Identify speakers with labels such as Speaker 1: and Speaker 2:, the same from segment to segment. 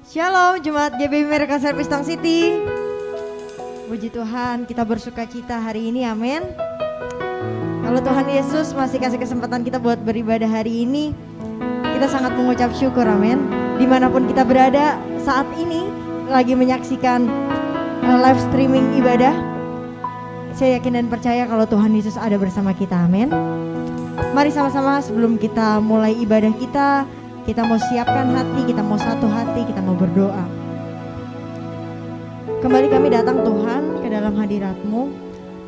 Speaker 1: Shalom Jemaat GBI Miracle Service Tong City. Puji Tuhan, kita bersuka cita hari ini, amin. Kalau Tuhan Yesus masih kasih kesempatan kita buat beribadah hari ini, kita sangat mengucap syukur, amin. Dimanapun kita berada saat ini, lagi menyaksikan live streaming ibadah, saya yakin dan percaya kalau Tuhan Yesus ada bersama kita, amin. Mari sama-sama sebelum kita mulai ibadah kita mau siapkan hati, kita mau satu hati, kita mau berdoa. Kembali kami datang Tuhan ke dalam hadirat-Mu.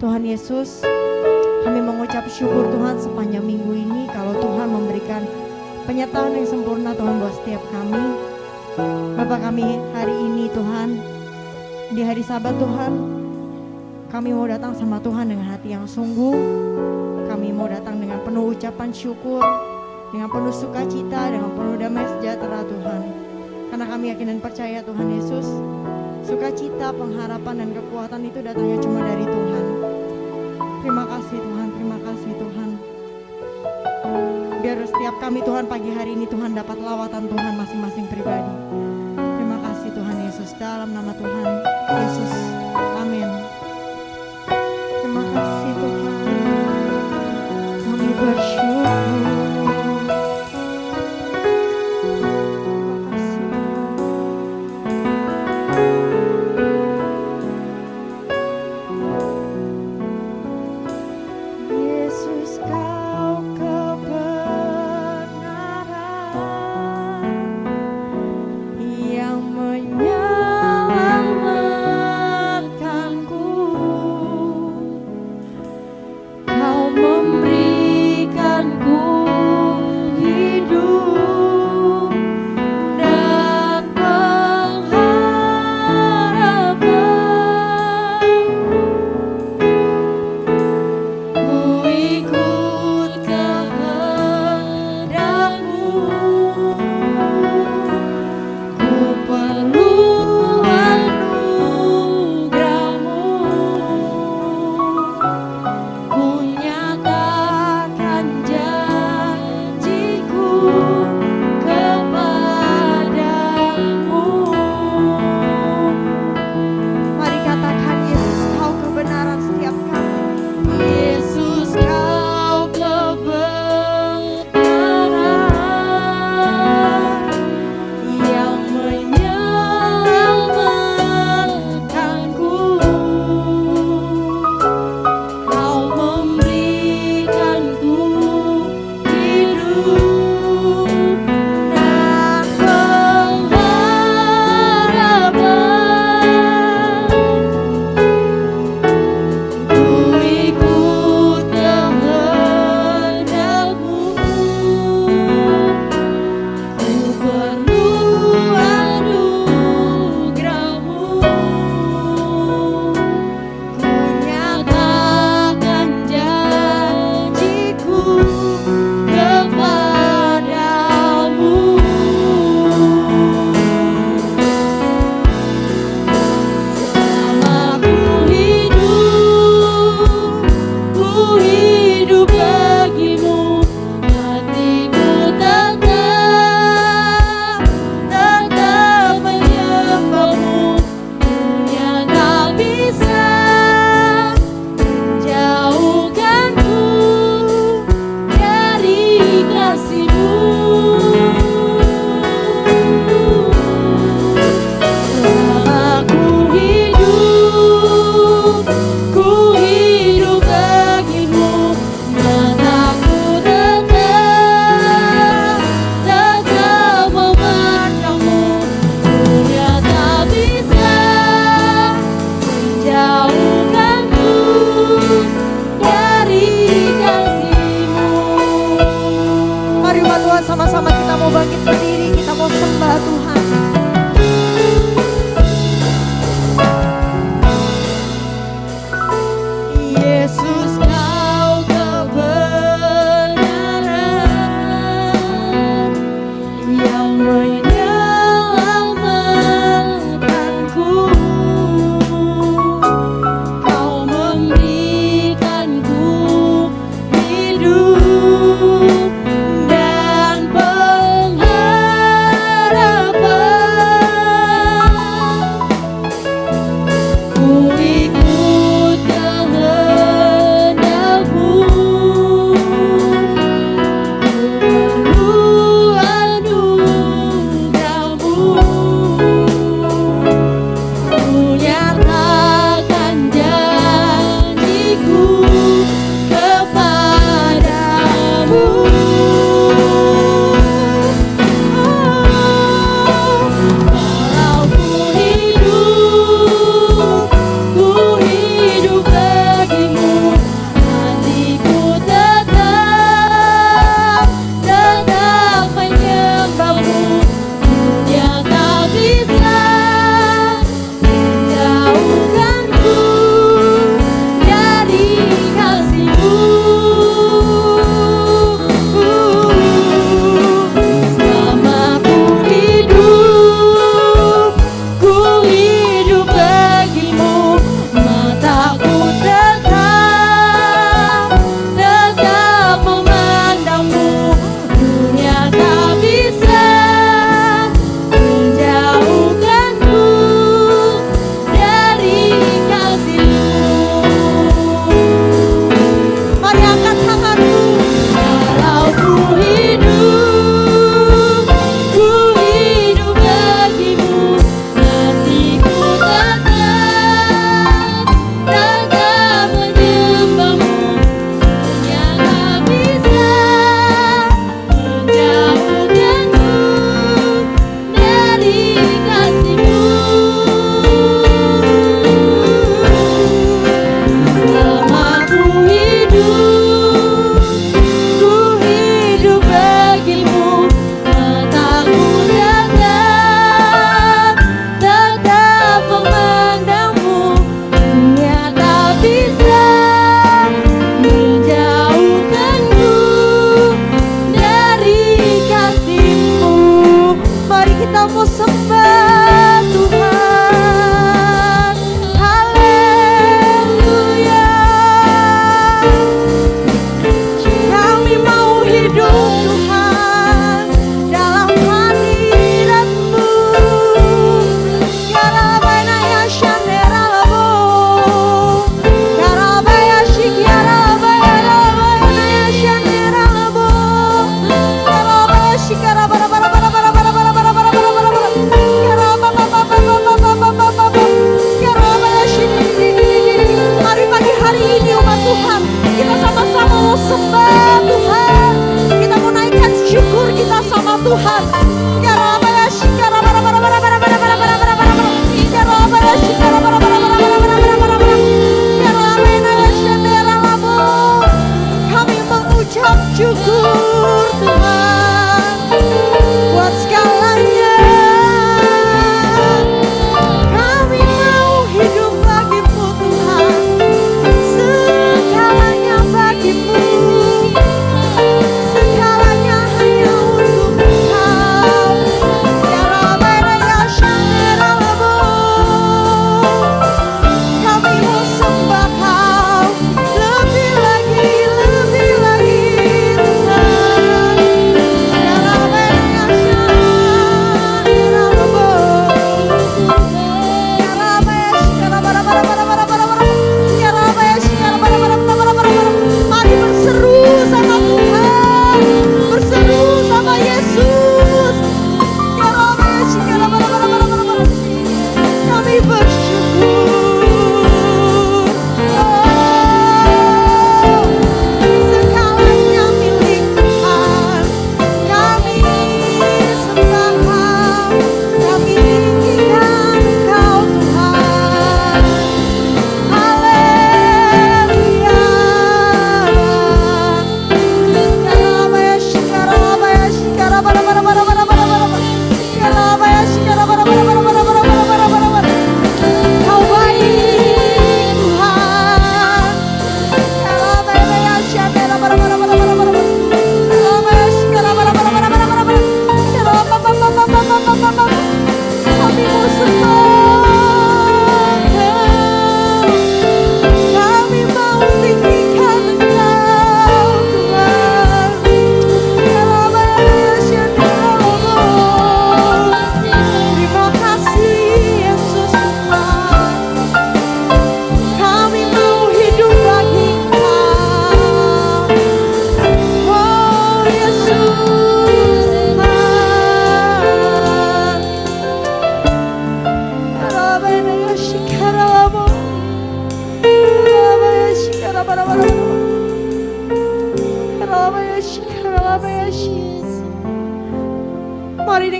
Speaker 1: Tuhan Yesus, kami mengucap syukur Tuhan sepanjang minggu ini kalau Tuhan memberikan penyertaan yang sempurna Tuhan buat setiap kami. Bapa kami hari ini Tuhan, di hari Sabat Tuhan, kami mau datang sama Tuhan dengan hati yang sungguh. Kami mau datang dengan penuh ucapan syukur, dengan penuh sukacita, dengan penuh damai sejahtera Tuhan. Karena kami yakin dan percaya Tuhan Yesus, sukacita, pengharapan dan kekuatan itu datangnya cuma dari Tuhan. Terima kasih Tuhan, terima kasih Tuhan. Biar setiap kami Tuhan pagi hari ini Tuhan dapat lawatan Tuhan masing-masing pribadi. Terima kasih Tuhan Yesus, dalam nama Tuhan Yesus, amin. Terima kasih Tuhan, kami bersyukur. Yang menyelamatkan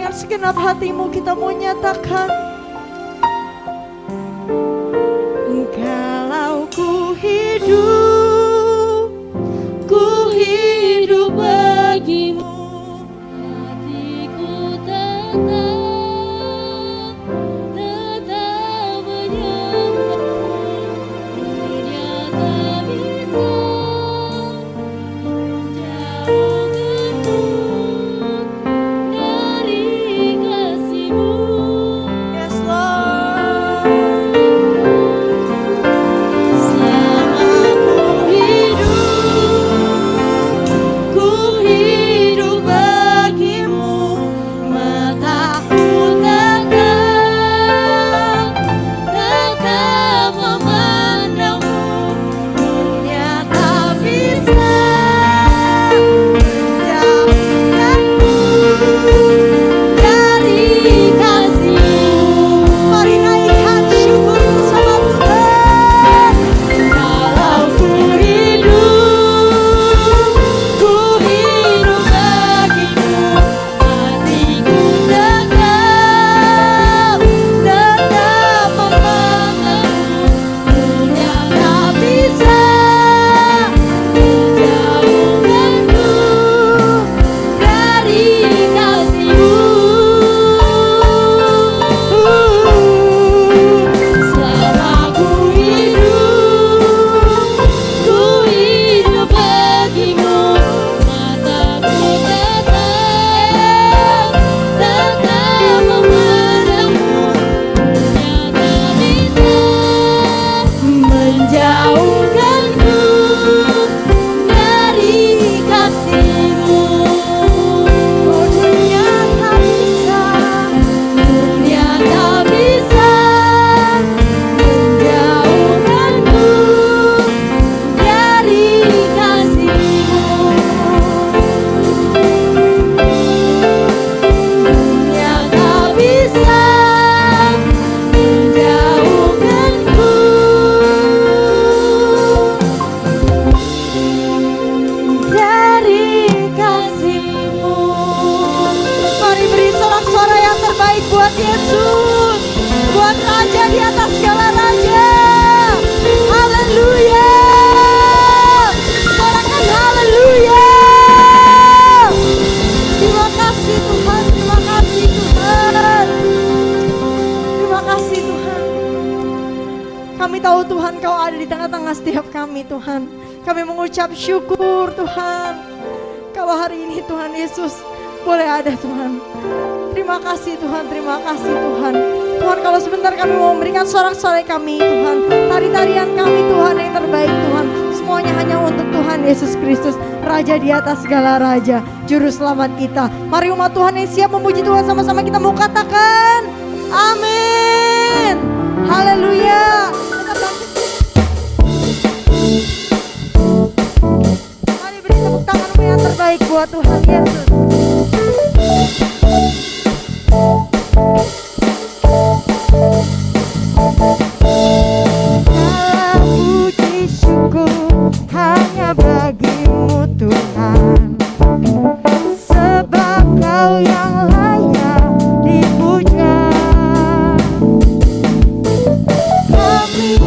Speaker 1: dengan segenap hatimu kita mau nyatakan, kalau ku hidup bagimu,
Speaker 2: hatiku tetap menyembah. Dunia tak bisa menjauhkanku dari kasih-Mu.
Speaker 1: yes Lord.
Speaker 2: Selama ku hidup bagimu, mataku tetap memandangmu. Dunia tak bisa menjauhkanku dari kasih-Mu.
Speaker 1: Mari naikkan syukur bersama Tuhan.
Speaker 2: Kalau ku hidup bagimu, hatiku tetap memandangmu. Dunia tak bisa menjauhkanku dari kasih-Mu. Selama ku hidup bagimu, mataku tetap memandangmu. Dunia tak bisa menjauhkanku dari kasih-Mu.
Speaker 1: Oh, dunia tak bisa,
Speaker 2: Dunia tak bisa menjauhkanku dari kasih-Mu. Dunia tak bisa menjauhkanku dari kasih-Mu.
Speaker 1: mari beri sorak-sorai yang terbaik buat Yesus, buat Raja di atas segala raja. Haleluya, sorakan haleluya. Terima kasih Tuhan, terima kasih Tuhan, terima kasih Tuhan. Kami tahu Tuhan Kau ada di tengah-tengah setiap kami Tuhan. Kami mengucap syukur Tuhan, kalau hari ini Tuhan Yesus boleh ada Tuhan. Terima kasih Tuhan, terima kasih Tuhan. Tuhan, kalau sebentar kami mau memberikan sorak-sorai kami Tuhan, tari-tarian kami Tuhan yang terbaik Tuhan, semuanya hanya untuk Tuhan Yesus Kristus, Raja di atas segala raja, Juru Selamat kita. Mari umat Tuhan yang siap memuji Tuhan, sama-sama kita mau katakan amin. Haleluya. Mari beri tepuk tanganmu yang terbaik buat Tuhan Yesus. Segala puji syukur hanya bagimu Tuhan, sebab Kau yang layak dipuja. Kami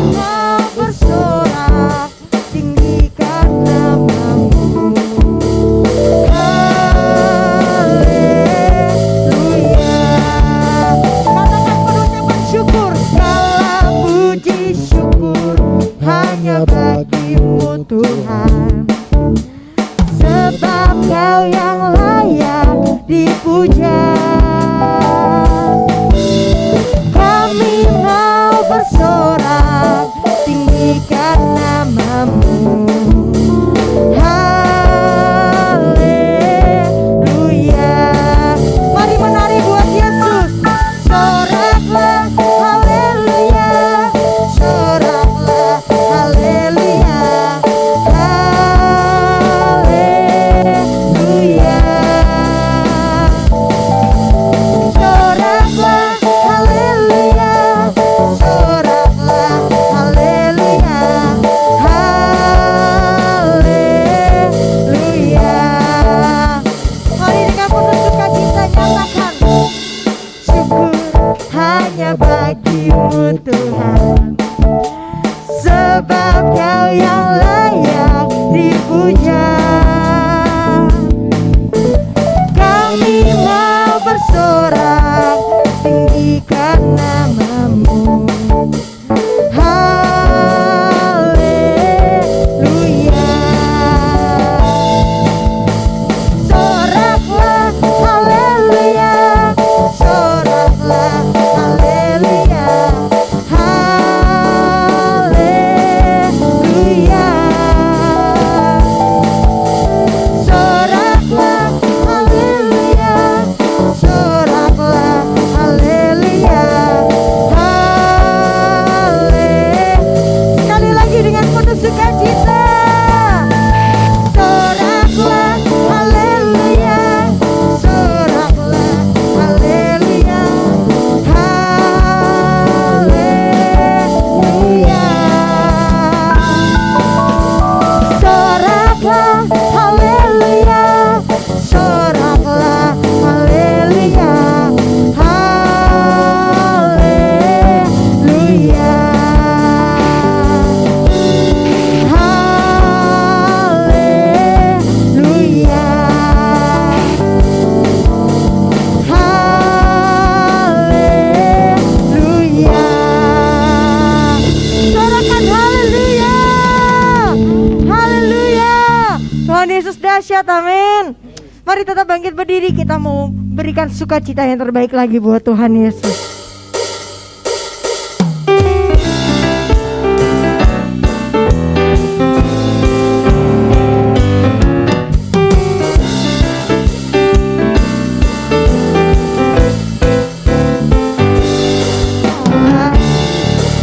Speaker 1: dahsyat, amin. Mari tetap bangkit berdiri, kita mau berikan sukacita yang terbaik lagi buat Tuhan Yesus.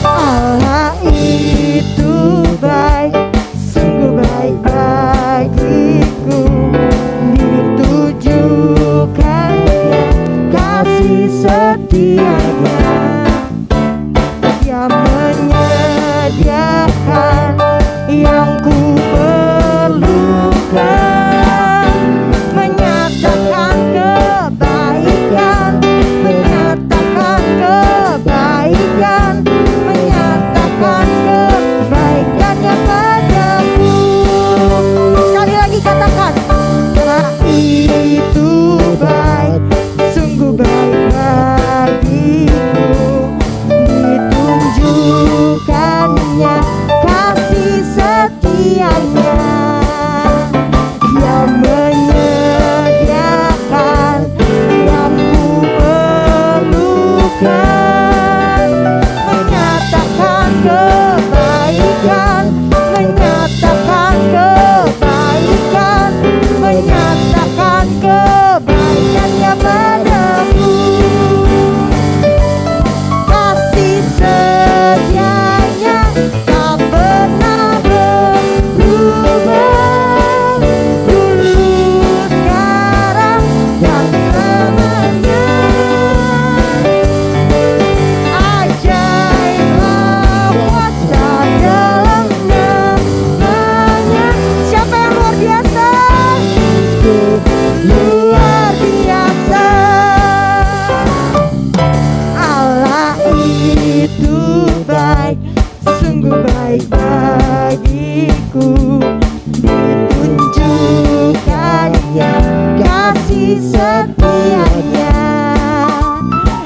Speaker 1: Allah itu baik, sungguh baik bagiku. Ditujukannya kasih setianya, Dia menyediakan yang ku perlukan, menyatakan kebaikan, menyatakan kebaikan, menyatakan kebaikannya padaku. Sekali lagi katakan, Allah itu baik, sungguh baik bagiku. Ditunjukkannya kasih setianya, Dia menyediakan yang ku perlukan, menyatakan kebaikan, menyatakan kebaikan, menyatakan kebaikannya padaku. Kasih setianya tak pernah berubah, dulu, sekarang, dan selamanya. Ajaiblah kuasa dalam namanya. Siapa yang luar biasa? Luar biasa. Allah itu baik, sungguh baik bagiku. Ditunjukkannya kasih setianya,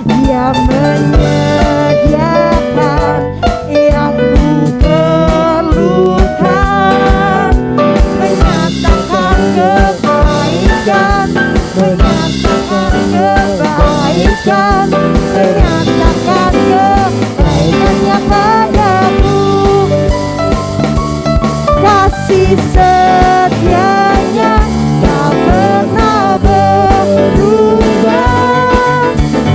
Speaker 1: Dia menyediakan yang ku perlukan, menyatakan kebaikan, menyatakan kebaikan, menyatakan kebaikannya padaku. Kasih setianya tak pernah berubah,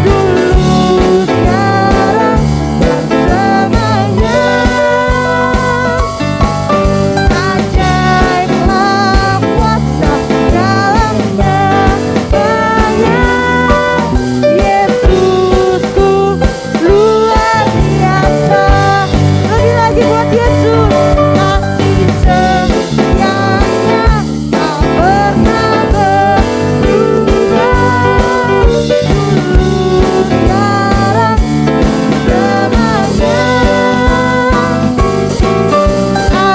Speaker 1: dulu, sekarang, dan selamanya. Ajaiblah kuasa dalam namanya. Yesusku luar biasa. Lagi lagi buat Yesus. Kasih setianya tak pernah berubah, dulu, sekarang, selamanya.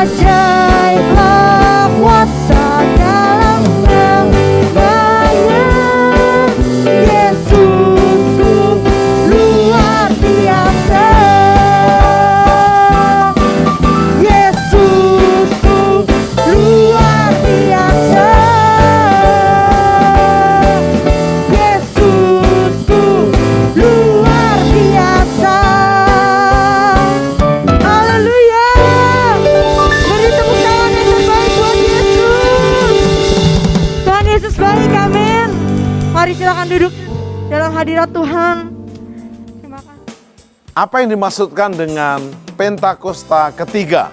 Speaker 1: Ajaiblah kuasa dalam namanya. Yesusku luar biasa. Yesusku luar biasa. Yesusku luar biasa. Haleluya. Beri tepuk tangan yang terbaik buat Yesus. Tuhan Yesus baik, amin. Mari silakan duduk dalam hadirat Tuhan. Terima kasih.
Speaker 3: Apa yang dimaksudkan dengan Pentakosta ketiga?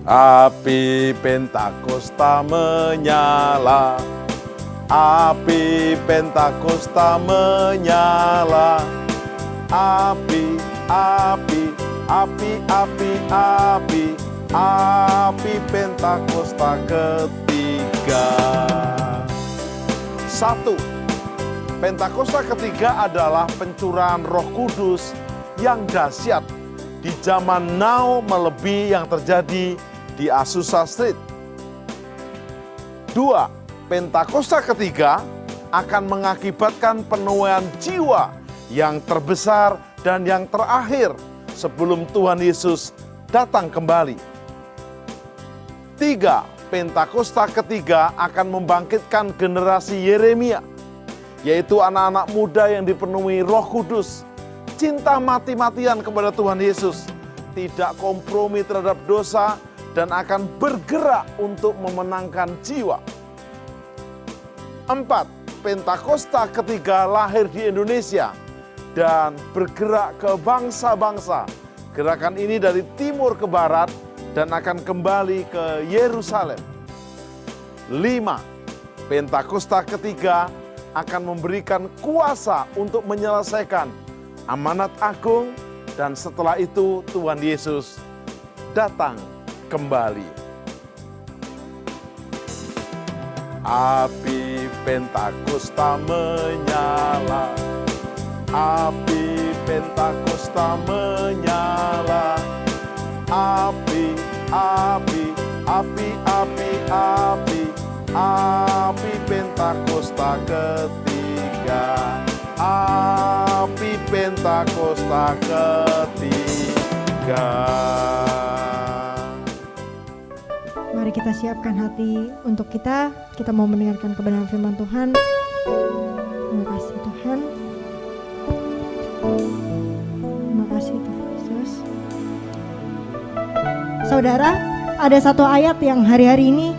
Speaker 3: Api Pentakosta menyala, api Pentakosta menyala, api, api, api, api, api, api Pentakosta ketiga. 1. Pentakosta ketiga adalah pencurahan Roh Kudus yang dahsyat di zaman now melebihi yang terjadi di Azusa Street. 2. Pentakosta ketiga akan mengakibatkan penuaian jiwa yang terbesar dan yang terakhir sebelum Tuhan Yesus datang kembali. 3. Pentakosta ketiga akan membangkitkan generasi Yeremia, yaitu anak-anak muda yang dipenuhi Roh Kudus, cinta mati-matian kepada Tuhan Yesus, tidak kompromi terhadap dosa, dan akan bergerak untuk memenangkan jiwa. 4. Pentakosta ketiga lahir di Indonesia dan bergerak ke bangsa-bangsa. Gerakan ini dari timur ke barat dan akan kembali ke Yerusalem. 5. Pentakosta ketiga akan memberikan kuasa untuk menyelesaikan amanat agung, dan setelah itu Tuhan Yesus datang kembali. Api Pentakosta menyala, api Pentakosta menyala, api, api, api, api, api, api Pentakosta ketiga, api Pentakosta ketiga.
Speaker 1: Mari kita siapkan hati untuk kita mau mendengarkan kebenaran firman Tuhan. Terima kasih Tuhan. Terima kasih Tuhan Yesus. Saudara, ada satu ayat yang hari-hari ini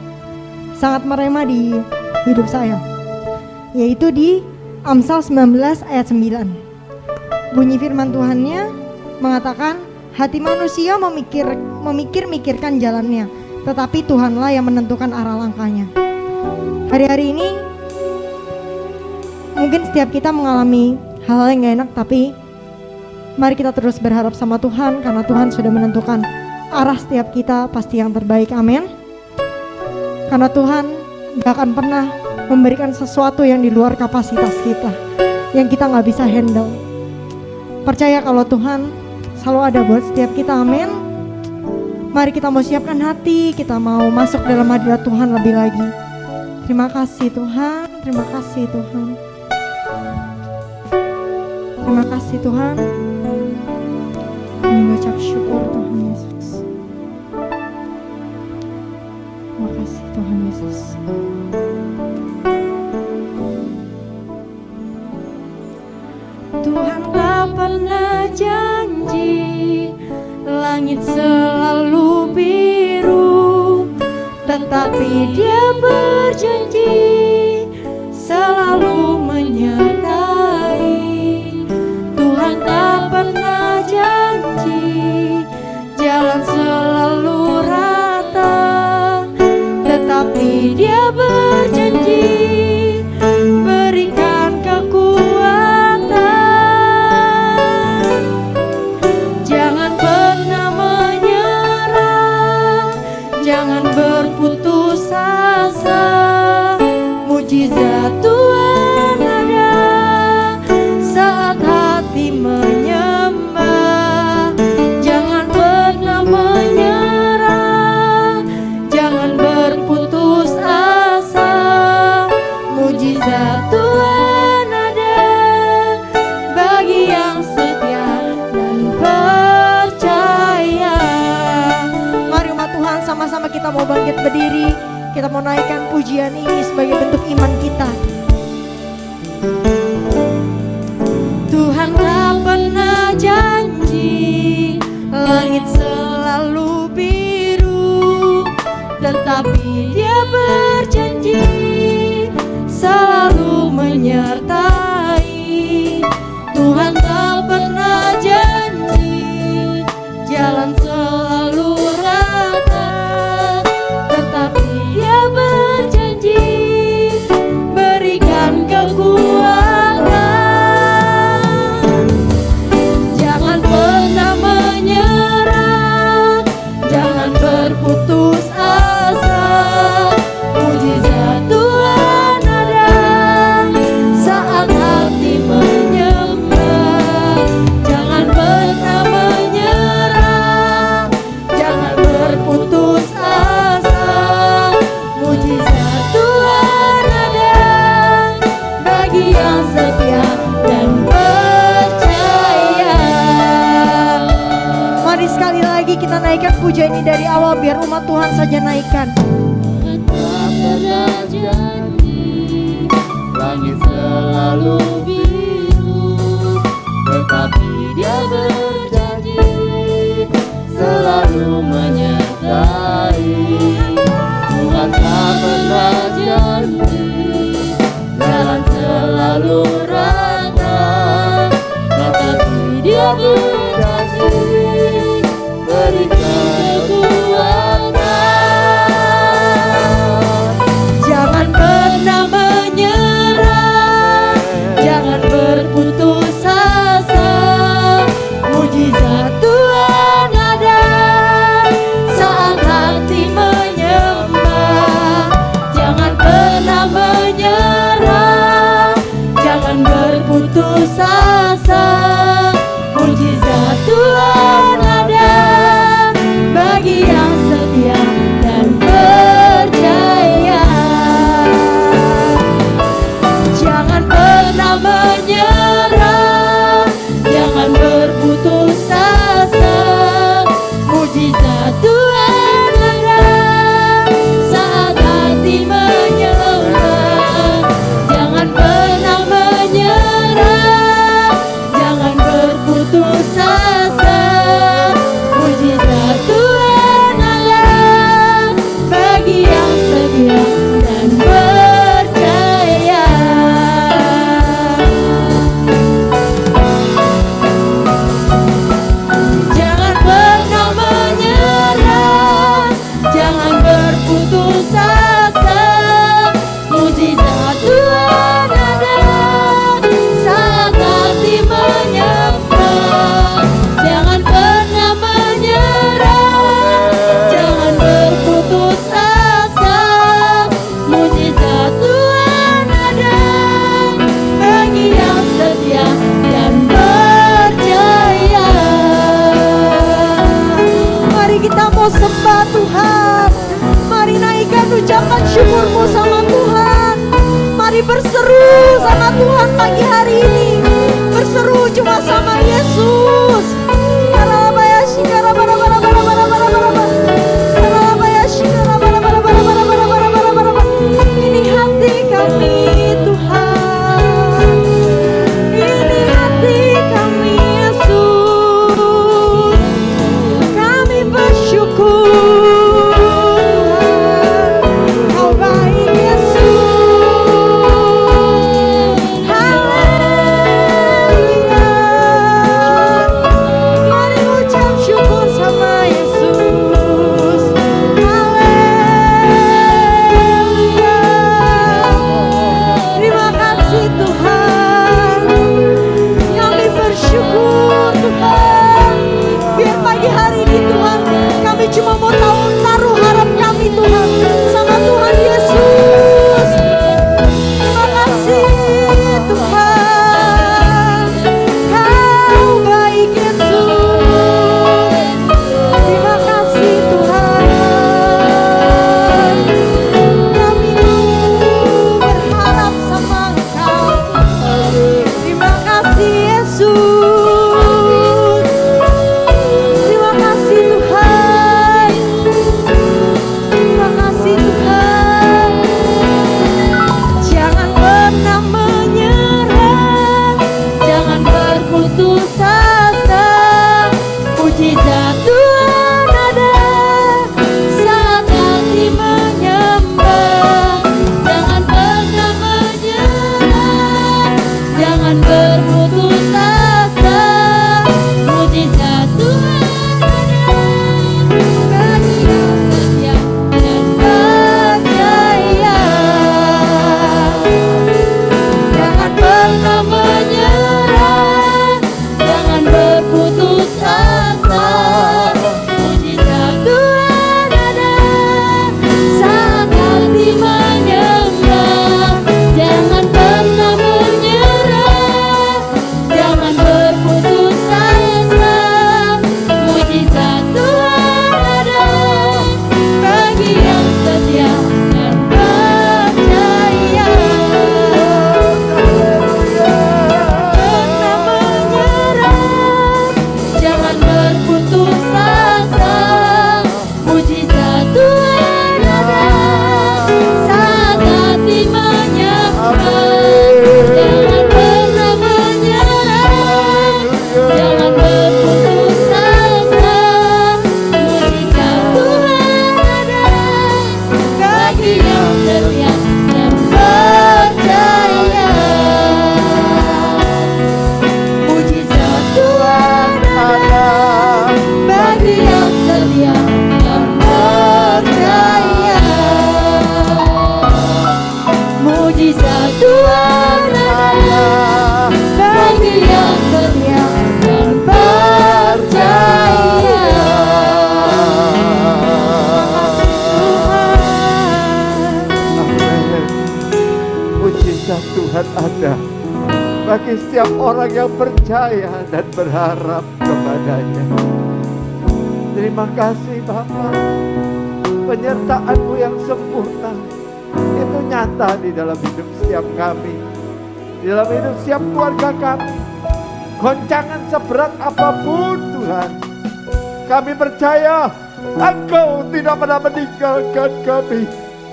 Speaker 1: sangat merema di hidup saya, yaitu di Amsal 19 ayat 9. Bunyi firman Tuhannya mengatakan, hati manusia memikirkan jalannya, tetapi Tuhanlah yang menentukan arah langkahnya. Hari-hari ini mungkin setiap kita mengalami hal-hal yang gak enak, tapi mari kita terus berharap sama Tuhan, karena Tuhan sudah menentukan arah setiap kita pasti yang terbaik. Amin. Karena Tuhan gak akan pernah memberikan sesuatu yang di luar kapasitas kita, yang kita gak bisa handle. Percaya kalau Tuhan selalu ada buat setiap kita. Amin. Mari kita mau siapkan hati, kita mau masuk dalam hadirat Tuhan lebih lagi. Terima kasih Tuhan, terima kasih Tuhan. Terima kasih Tuhan. Kami mengucap syukur Tuhan Yesus. Terima kasih Tuhan Yesus.
Speaker 2: Tuhan tak pernah janji langit selalu biru, tetapi Dia berjanji selalu menyertai. Tuhan tak pernah janji jalan selalu rata, tetapi Dia berjanji berikan kekuatan. Jangan pernah menyerah, jangan berputus asa. Mujizat Tuhan ada saat hati menyembah. Jangan pernah menyerah, jangan berputus asa. Mujizat Tuhan ada bagi yang setia dan percaya.
Speaker 1: Mari umat Tuhan sama-sama kita mau bangkit berdiri. Kita mau naikkan pujian ini sebagai bentuk iman kita.
Speaker 2: Tuhan tak pernah janji langit selalu biru, tetapi Dia berjanji selalu menyertai. Tuhan tak pernah janji jalan selalu rata, tetapi Dia berjanji berikan kekuatan. Jangan pernah menyerah, jangan berputus asa. Mujizat Tuhan ada saat hati menyembah. Jangan pernah menyerah, jangan berputus asa. Mujizat Tuhan ada bagi yang setia dan percaya.
Speaker 1: Mari sekali lagi kita naikkan puja ini dari awal, biar umat Tuhan saja naikkan.
Speaker 2: Tak pernah janji, langit selalu biru, tetapi Dia berjanji selalu menyertai. Tuhan tak pernah janji, jalan selalu rata, tetapi Dia berjanji berikan kekuatan. Jangan pernah menyerah, jangan berputus asa. Mujizat Tuhan ada saat hati menyembah. Jangan pernah menyerah, jangan berputus asa. Mujizat Tuhan ada bagi yang setia dan percaya. Jangan pernah menyerah, jangan berputus asa. Mujizat Tuhan ada saat hati menyembah. Jangan pernah menyerah, jangan berputus asa. Mujizat Tuhan ada bagi yang setia dan percaya. Jangan pernah menyerah, jangan berputus asa. Mujizat Tuhan ada saat hati menyembah. Jangan pernah menyerah, jangan berputus asa. Mujizat Tuhan ada bagi yang setia dan percaya.
Speaker 1: Mari kita mau sembah Tuhan. Mari naikkan ucapan syukurmu sama Tuhan. Mari berseru sama Tuhan pagi hari ini. Berseru cuma sama Yesus. Ini hati kami Tuhan. Ini hati kami Yesus. Kami bersyukur Tuhan, Kau baik Yesus. Haleluya.
Speaker 4: bagi setiap orang yang percaya dan berharap kepadanya. Terima kasih Bapa, penyertaan-Mu yang sempurna itu nyata di dalam hidup setiap kami, di dalam hidup setiap keluarga kami. Goncangan seberat apapun Tuhan, kami percaya Engkau tidak pernah meninggalkan kami,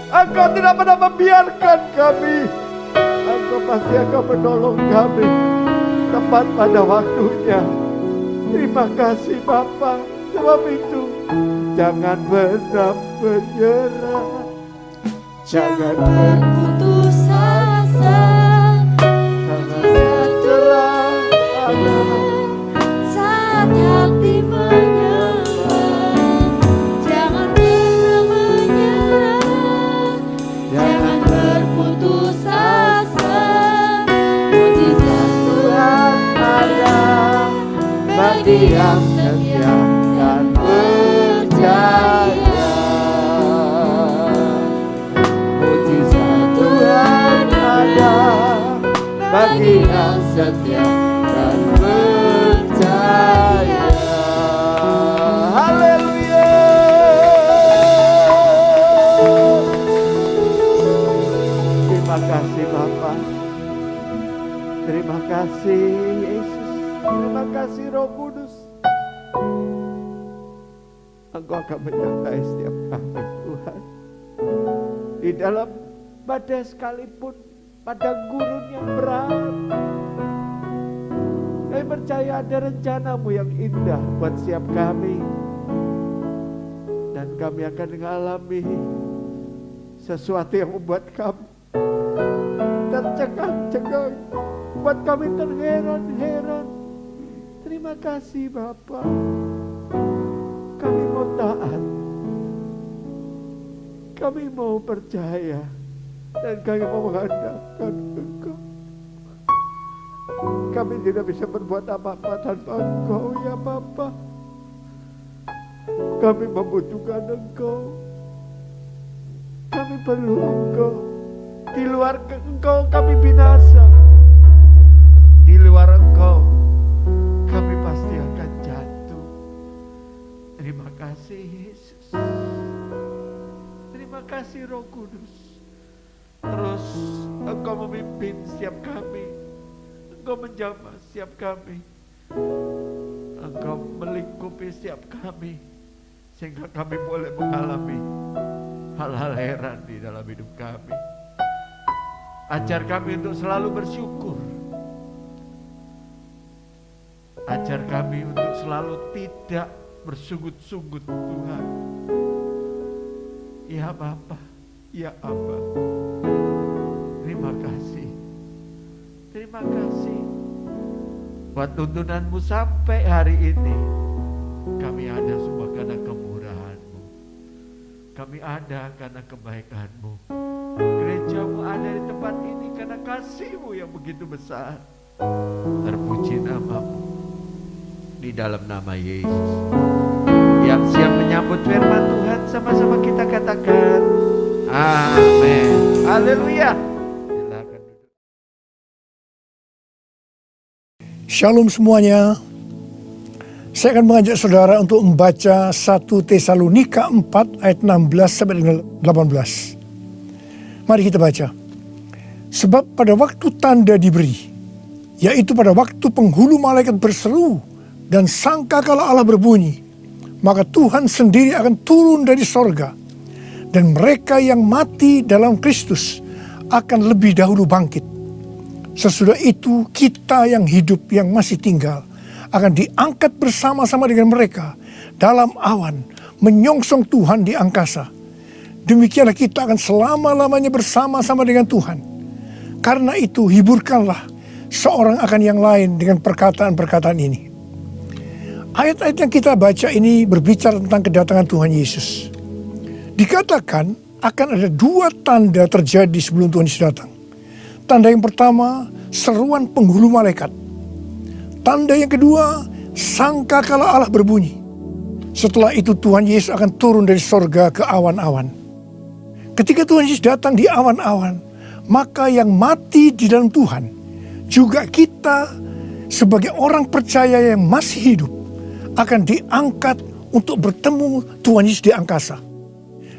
Speaker 4: Engkau tidak pernah membiarkan kami. Engkau pasti akan menolong kami tepat pada waktunya. Terima kasih Bapa. Sebab itu jangan pernah menyerah, jangan
Speaker 2: berputus asa,
Speaker 4: menyerah
Speaker 2: saat hati menyerah. Jangan pernah menyerah, jangan berputus asa. Mujizat Tuhan ada
Speaker 4: bagi yang setia dan percaya. Mujizat Tuhan ada bagi yang setia dan percaya. Haleluya. Terima kasih Bapa. Terima kasih Yesus. Terima kasih Roh Kudus. Engkau akan menyertai setiap kami Tuhan. Di dalam badai sekalipun, pada gurun yang berat, kami percaya ada rencana-Mu yang indah buat setiap kami. Dan kami akan mengalami sesuatu yang membuat kami tercengang-cengang, buat kami terheran-heran. Terima kasih Bapa. Kami mau taat, kami mau percaya, dan kami mau mengandalkan Engkau. Kami tidak bisa berbuat apa-apa tanpa Engkau ya Bapa. Kami membutuhkan Engkau, kami perlu Engkau. Di luar Engkau kami binasa, di luar Engkau kami pasti akan jatuh. Terima kasih Yesus. Terima kasih Roh Kudus. Terus Engkau memimpin setiap kami, Engkau menjamah setiap kami, Engkau melingkupi setiap kami, sehingga kami boleh mengalami hal-hal heran di dalam hidup kami. Ajar kami untuk selalu bersyukur. Ajar kami untuk selalu tidak bersungut-sungut Tuhan. Ya Bapa, ya Aba, terima kasih. Terima kasih buat tuntunan-Mu sampai hari ini. Kami ada semua karena kemurahan-Mu. Kami ada karena kebaikan-Mu. Gereja-Mu ada di tempat ini karena kasih-Mu yang begitu besar. Terpuji nama-Mu. Di dalam nama Yesus. Yang siap menyambut firman Tuhan, sama-sama kita katakan amin. Haleluya. Silakan duduk.
Speaker 5: Shalom semuanya. Saya akan mengajak saudara untuk membaca 1 Tesalonika 4 ayat 16 sampai dengan 18. Mari kita baca. Sebab pada waktu tanda diberi, yaitu pada waktu penghulu malaikat berseru dan sangkakala Allah berbunyi, maka Tuhan sendiri akan turun dari sorga, dan mereka yang mati dalam Kristus akan lebih dahulu bangkit. Sesudah itu kita yang hidup yang masih tinggal akan diangkat bersama-sama dengan mereka dalam awan menyongsong Tuhan di angkasa. Demikianlah kita akan selama-lamanya bersama-sama dengan Tuhan. Karena itu hiburkanlah seorang akan yang lain dengan perkataan-perkataan ini. Ayat-ayat yang kita baca ini berbicara tentang kedatangan Tuhan Yesus. Dikatakan akan ada 2 tanda terjadi sebelum Tuhan Yesus datang. Tanda yang pertama, seruan penghulu malaikat. Tanda yang kedua, sangkakala Allah berbunyi. Setelah itu Tuhan Yesus akan turun dari sorga ke awan-awan. Ketika Tuhan Yesus datang di awan-awan, maka yang mati di dalam Tuhan, juga kita sebagai orang percaya yang masih hidup akan diangkat untuk bertemu Tuhan Yesus di angkasa.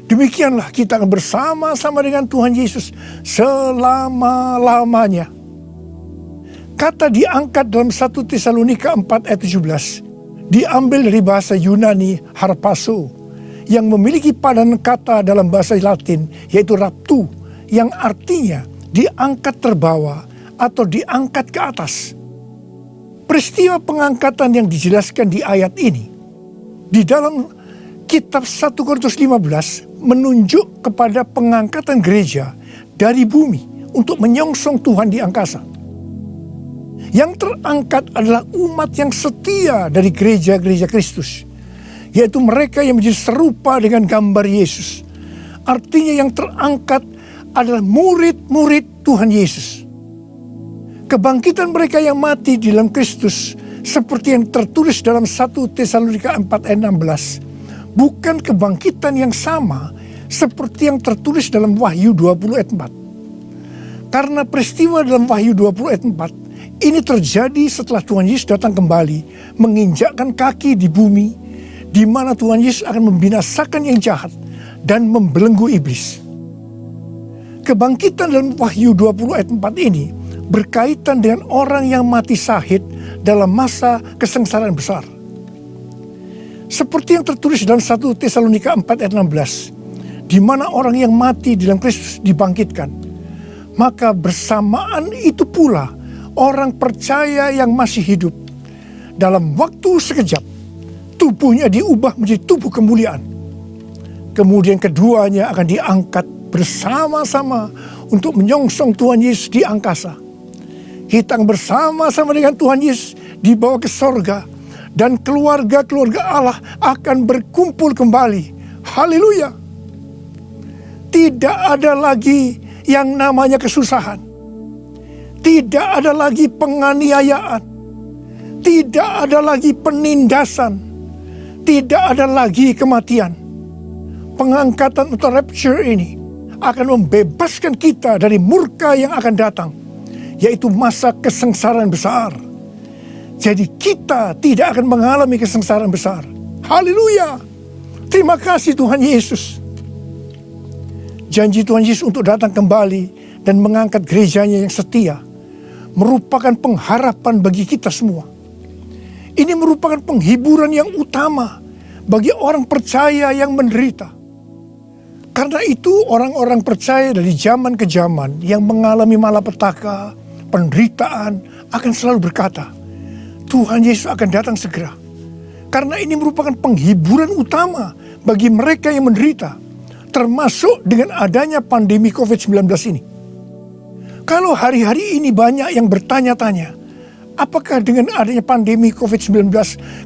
Speaker 5: Demikianlah kita akan bersama-sama dengan Tuhan Yesus selama-lamanya. Kata diangkat dalam 1 Tesalonika 4 ayat 17 diambil dari bahasa Yunani harpazo yang memiliki padanan kata dalam bahasa Latin yaitu raptu, yang artinya diangkat terbawa atau diangkat ke atas. Peristiwa pengangkatan yang dijelaskan di ayat ini di dalam kitab 1 Korintus 15 menunjuk kepada pengangkatan gereja dari bumi untuk menyongsong Tuhan di angkasa. Yang terangkat adalah umat yang setia dari gereja-gereja Kristus, yaitu mereka yang menjadi serupa dengan gambar Yesus. Artinya yang terangkat adalah murid-murid Tuhan Yesus. Kebangkitan mereka yang mati di dalam Kristus seperti yang tertulis dalam 1 Tesalonika 4 ayat 16 bukan kebangkitan yang sama seperti yang tertulis dalam Wahyu 20 ayat 4. Karena peristiwa dalam Wahyu 20 ayat 4 ini terjadi setelah Tuhan Yesus datang kembali menginjakkan kaki di bumi, di mana Tuhan Yesus akan membinasakan yang jahat dan membelenggu iblis. Kebangkitan dalam Wahyu 20 ayat 4 ini berkaitan dengan orang yang mati syahid dalam masa kesengsaraan besar. Seperti yang tertulis dalam 1 Tesalonika 4 ayat 16, di mana orang yang mati di dalam Kristus dibangkitkan. Maka bersamaan itu pula orang percaya yang masih hidup dalam waktu sekejap tubuhnya diubah menjadi tubuh kemuliaan. Kemudian keduanya akan diangkat bersama-sama untuk menyongsong Tuhan Yesus di angkasa. Kita akan bersama-sama dengan Tuhan Yesus dibawa ke sorga, dan keluarga-keluarga Allah akan berkumpul kembali. Haleluya. Tidak ada lagi yang namanya kesusahan. Tidak ada lagi penganiayaan. Tidak ada lagi penindasan. Tidak ada lagi kematian. Pengangkatan atau rapture ini akan membebaskan kita dari murka yang akan datang, yaitu masa kesengsaraan besar. Jadi kita tidak akan mengalami kesengsaraan besar. Haleluya. Terima kasih Tuhan Yesus. Janji Tuhan Yesus untuk datang kembali dan mengangkat gerejanya yang setia merupakan pengharapan bagi kita semua. Ini merupakan penghiburan yang utama bagi orang percaya yang menderita. Karena itu orang-orang percaya dari zaman ke zaman yang mengalami malapetaka, penderitaan akan selalu berkata, Tuhan Yesus akan datang segera. Karena ini merupakan penghiburan utama bagi mereka yang menderita, termasuk dengan adanya pandemi COVID-19 ini. Kalau hari-hari ini banyak yang bertanya-tanya, apakah dengan adanya pandemi COVID-19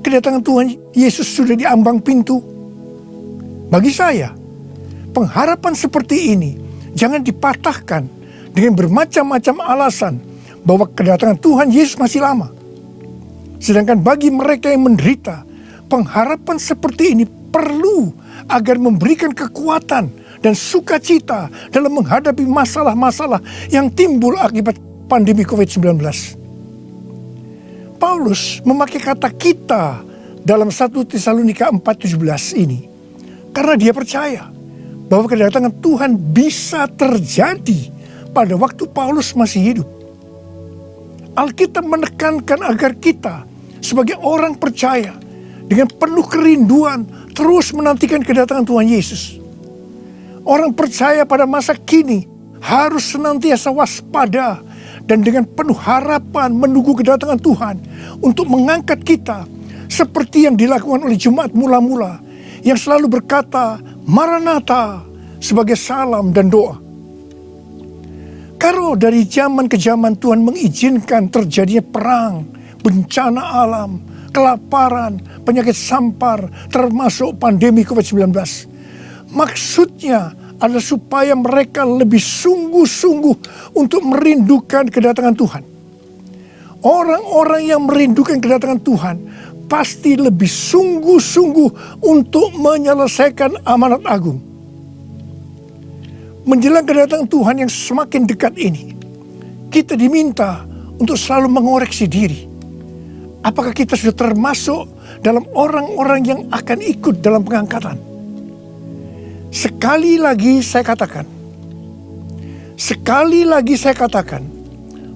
Speaker 5: kedatangan Tuhan Yesus sudah di ambang pintu? Bagi saya, pengharapan seperti ini jangan dipatahkan dengan bermacam-macam alasan bahwa kedatangan Tuhan Yesus masih lama. Sedangkan bagi mereka yang menderita, pengharapan seperti ini perlu agar memberikan kekuatan dan sukacita dalam menghadapi masalah-masalah yang timbul akibat pandemi COVID-19. Paulus memakai kata kita dalam 1 Tesalonika 4:17 ini karena dia percaya bahwa kedatangan Tuhan bisa terjadi pada waktu Paulus masih hidup. Alkitab menekankan agar kita sebagai orang percaya dengan penuh kerinduan terus menantikan kedatangan Tuhan Yesus. Orang percaya pada masa kini harus senantiasa waspada dan dengan penuh harapan menunggu kedatangan Tuhan untuk mengangkat kita seperti yang dilakukan oleh jemaat mula-mula yang selalu berkata Maranatha sebagai salam dan doa. Kalau dari zaman ke zaman Tuhan mengizinkan terjadinya perang, bencana alam, kelaparan, penyakit sampar, termasuk pandemi COVID-19. Maksudnya adalah supaya mereka lebih sungguh-sungguh untuk merindukan kedatangan Tuhan. Orang-orang yang merindukan kedatangan Tuhan pasti lebih sungguh-sungguh untuk menyelesaikan amanat agung. Menjelang kedatangan Tuhan yang semakin dekat ini, kita diminta untuk selalu mengoreksi diri. Apakah kita sudah termasuk dalam orang-orang yang akan ikut dalam pengangkatan? Sekali lagi saya katakan,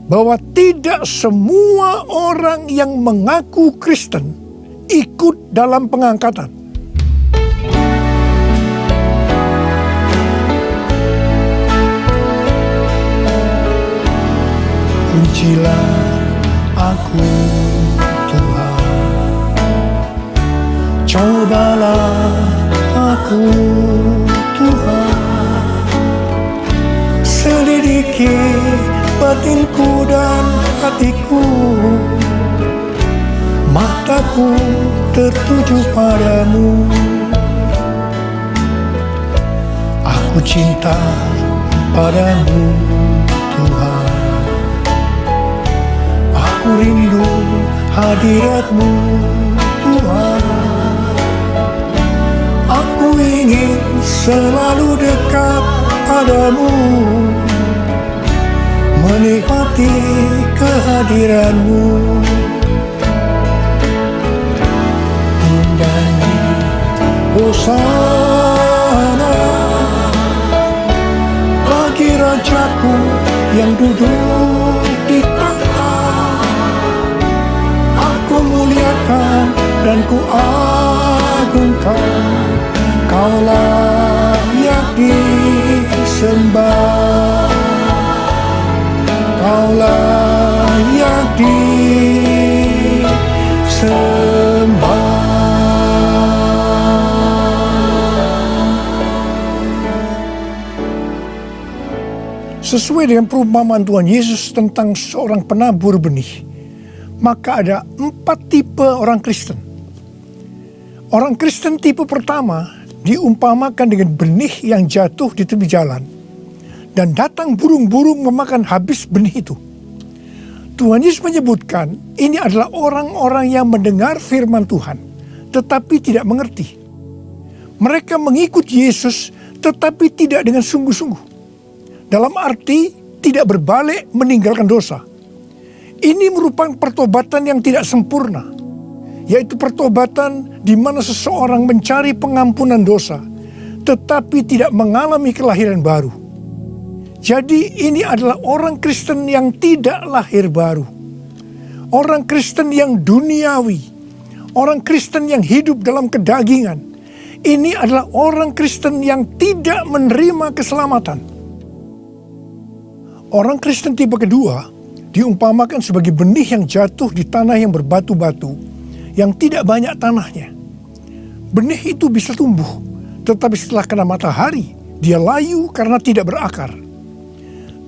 Speaker 5: bahwa tidak semua orang yang mengaku Kristen ikut dalam pengangkatan. Pujilah aku Tuhan, cobalah aku Tuhan, selidiki batinku dan hatiku, mataku tertuju padamu. Aku cinta padamu Tuhan, aku rindu hadirat-Mu Tuhan. Aku ingin selalu dekat padamu, menikmati kehadiran-Mu. Menyanyi Hosana bagi Rajaku yang duduk di tahta. Aku muliakan dan ku agungkan, Kau layak disembah, Kau layak disembah. Sesuai dengan perumpamaan Tuhan Yesus tentang seorang penabur benih, maka ada 4 tipe orang Kristen. Orang Kristen tipe pertama diumpamakan dengan benih yang jatuh di tepi jalan, dan datang burung-burung memakan habis benih itu. Tuhan Yesus menyebutkan ini adalah orang-orang yang mendengar firman Tuhan, tetapi tidak mengerti. Mereka mengikut Yesus, tetapi tidak dengan sungguh-sungguh. Dalam arti tidak berbalik meninggalkan dosa. Ini merupakan pertobatan yang tidak sempurna, yaitu pertobatan di mana seseorang mencari pengampunan dosa, tetapi tidak mengalami kelahiran baru. Jadi ini adalah orang Kristen yang tidak lahir baru. Orang Kristen yang duniawi. Orang Kristen yang hidup dalam kedagingan. Ini adalah orang Kristen yang tidak menerima keselamatan. Orang Kristen tipe kedua diumpamakan sebagai benih yang jatuh di tanah yang berbatu-batu, yang tidak banyak tanahnya. Benih itu bisa tumbuh, tetapi setelah kena matahari, dia layu karena tidak berakar.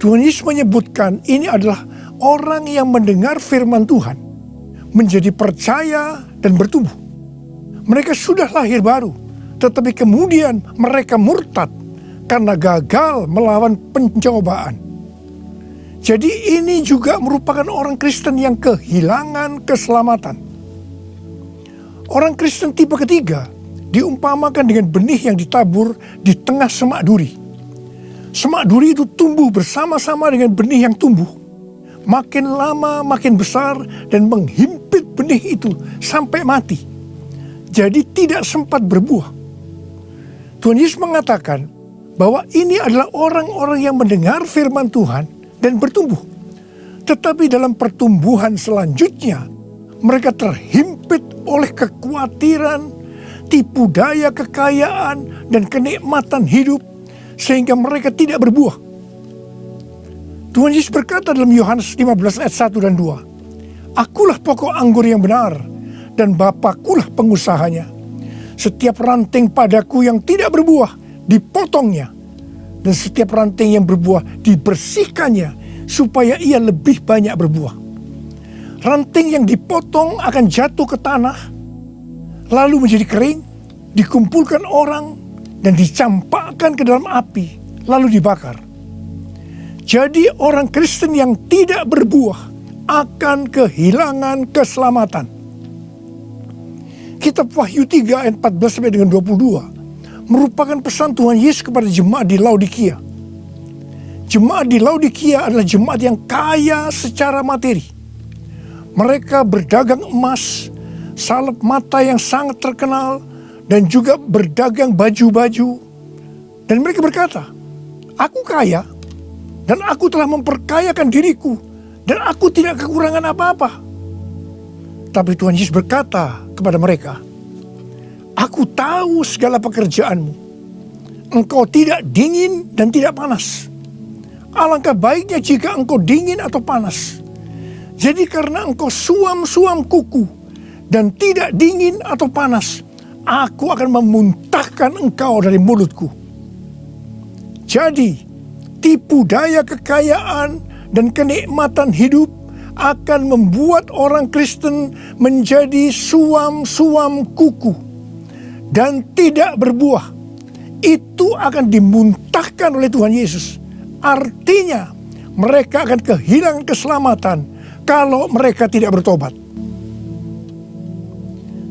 Speaker 5: Tuhan Yesus menyebutkan ini adalah orang yang mendengar firman Tuhan, menjadi percaya dan bertumbuh. Mereka sudah lahir baru, tetapi kemudian mereka murtad karena gagal melawan pencobaan. Jadi ini juga merupakan orang Kristen yang kehilangan keselamatan. Orang Kristen tipe ketiga diumpamakan dengan benih yang ditabur di tengah semak duri. Semak duri itu tumbuh bersama-sama dengan benih yang tumbuh. Makin lama makin besar dan menghimpit benih itu sampai mati. Jadi tidak sempat berbuah. Tuhan Yesus mengatakan bahwa ini adalah orang-orang yang mendengar firman Tuhan dan bertumbuh. Tetapi dalam pertumbuhan selanjutnya, mereka terhimpit oleh kekhawatiran, tipu daya kekayaan, dan kenikmatan hidup, sehingga mereka tidak berbuah. Tuhan Yesus berkata dalam Yohanes 15 ayat 1 dan 2, Akulah pokok anggur yang benar, dan Bapakulah pengusahanya. Setiap ranting padaku yang tidak berbuah, dipotongnya. Dan setiap ranting yang berbuah dibersihkannya, supaya ia lebih banyak berbuah. Ranting yang dipotong akan jatuh ke tanah, lalu menjadi kering, dikumpulkan orang, dan dicampakkan ke dalam api, lalu dibakar. Jadi orang Kristen yang tidak berbuah akan kehilangan keselamatan. Kitab Wahyu 3 ayat 14 sampai dengan 22 merupakan pesan Tuhan Yesus kepada jemaat di Laodikia. Jemaat di Laodikia adalah jemaat yang kaya secara materi. Mereka berdagang emas, salep mata yang sangat terkenal, dan juga berdagang baju-baju. Dan mereka berkata, aku kaya, dan aku telah memperkayakan diriku, dan aku tidak kekurangan apa-apa. Tapi Tuhan Yesus berkata kepada mereka, aku tahu segala pekerjaanmu. Engkau tidak dingin dan tidak panas. Alangkah baiknya jika engkau dingin atau panas. Jadi karena engkau suam-suam kuku dan tidak dingin atau panas, aku akan memuntahkan engkau dari mulutku. Jadi, tipu daya kekayaan dan kenikmatan hidup akan membuat orang Kristen menjadi suam-suam kuku dan tidak berbuah. Itu akan dimuntahkan oleh Tuhan Yesus. Artinya mereka akan kehilangan keselamatan kalau mereka tidak bertobat.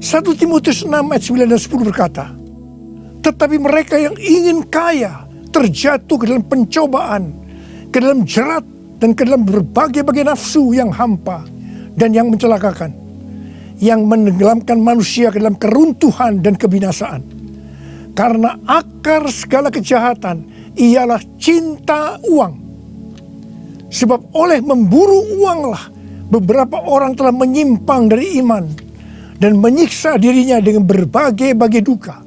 Speaker 5: 1 Timotius 6 ayat 9 dan 10 berkata, tetapi mereka yang ingin kaya terjatuh ke dalam pencobaan, ke dalam jerat, dan ke dalam berbagai-bagai nafsu yang hampa dan yang mencelakakan, yang menenggelamkan manusia ke dalam keruntuhan dan kebinasaan. Karena akar segala kejahatan ialah cinta uang. Sebab oleh memburu uanglah beberapa orang telah menyimpang dari iman dan menyiksa dirinya dengan berbagai-bagai duka.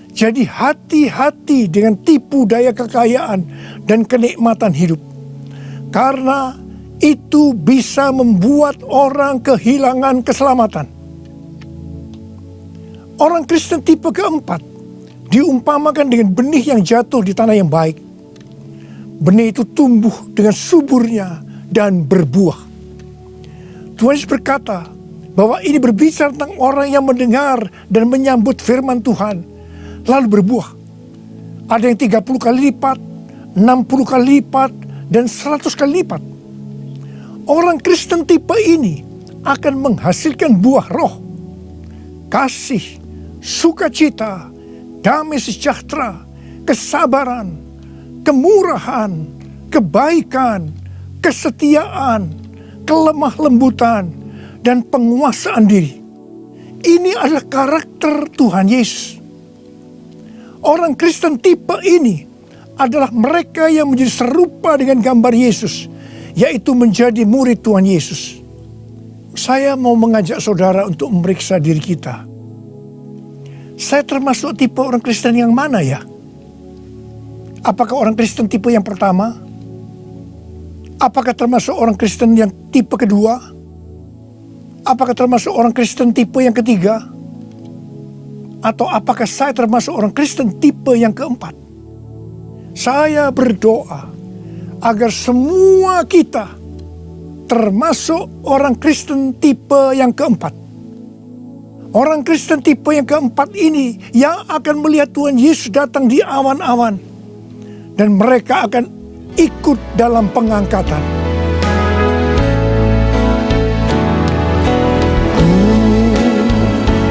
Speaker 5: Jadi hati-hati dengan tipu daya kekayaan dan kenikmatan hidup. Karena itu bisa membuat orang kehilangan keselamatan. Orang Kristen tipe keempat diumpamakan dengan benih yang jatuh di tanah yang baik. Benih itu tumbuh dengan suburnya dan berbuah. Tuhan Yesus berkata bahwa ini berbicara tentang orang yang mendengar dan menyambut firman Tuhan, lalu berbuah. Ada yang 30 kali lipat, 60 kali lipat, dan 100 kali lipat. Orang Kristen tipe ini akan menghasilkan buah roh, kasih, sukacita, damai sejahtera, kesabaran, kemurahan, kebaikan, kesetiaan, kelemah lembutan, dan penguasaan diri. Ini adalah karakter Tuhan Yesus. Orang Kristen tipe ini adalah mereka yang menjadi serupa dengan gambar Yesus, yaitu menjadi murid Tuhan Yesus. Saya mau mengajak saudara untuk memeriksa diri kita. Saya termasuk tipe orang Kristen yang mana ya? Apakah orang Kristen tipe yang pertama? Apakah termasuk orang Kristen yang tipe kedua? Apakah termasuk orang Kristen tipe yang ketiga? Atau apakah saya termasuk orang Kristen tipe yang keempat? Saya berdoa agar semua kita termasuk orang Kristen tipe yang keempat. Orang Kristen tipe yang keempat ini yang akan melihat Tuhan Yesus datang di awan-awan. Dan mereka akan ikut dalam pengangkatan.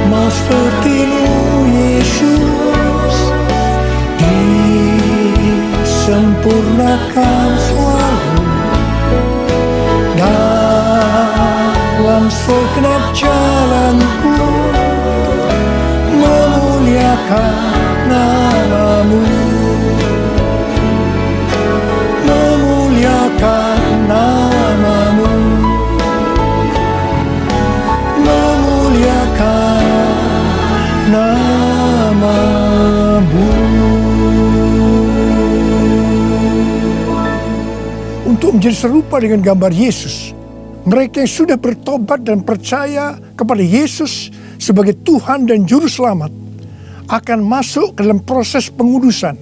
Speaker 5: Mau seperti-Mu Yesus, disempurnakan selalu dalam segenap jalanku, memuliakan nama-Mu, memuliakan nama-Mu, memuliakan nama-Mu. Untuk menjadi serupa dengan gambar Yesus, mereka yang sudah bertobat dan percaya kepada Yesus sebagai Tuhan dan Juru Selamat akan masuk ke dalam proses pengudusan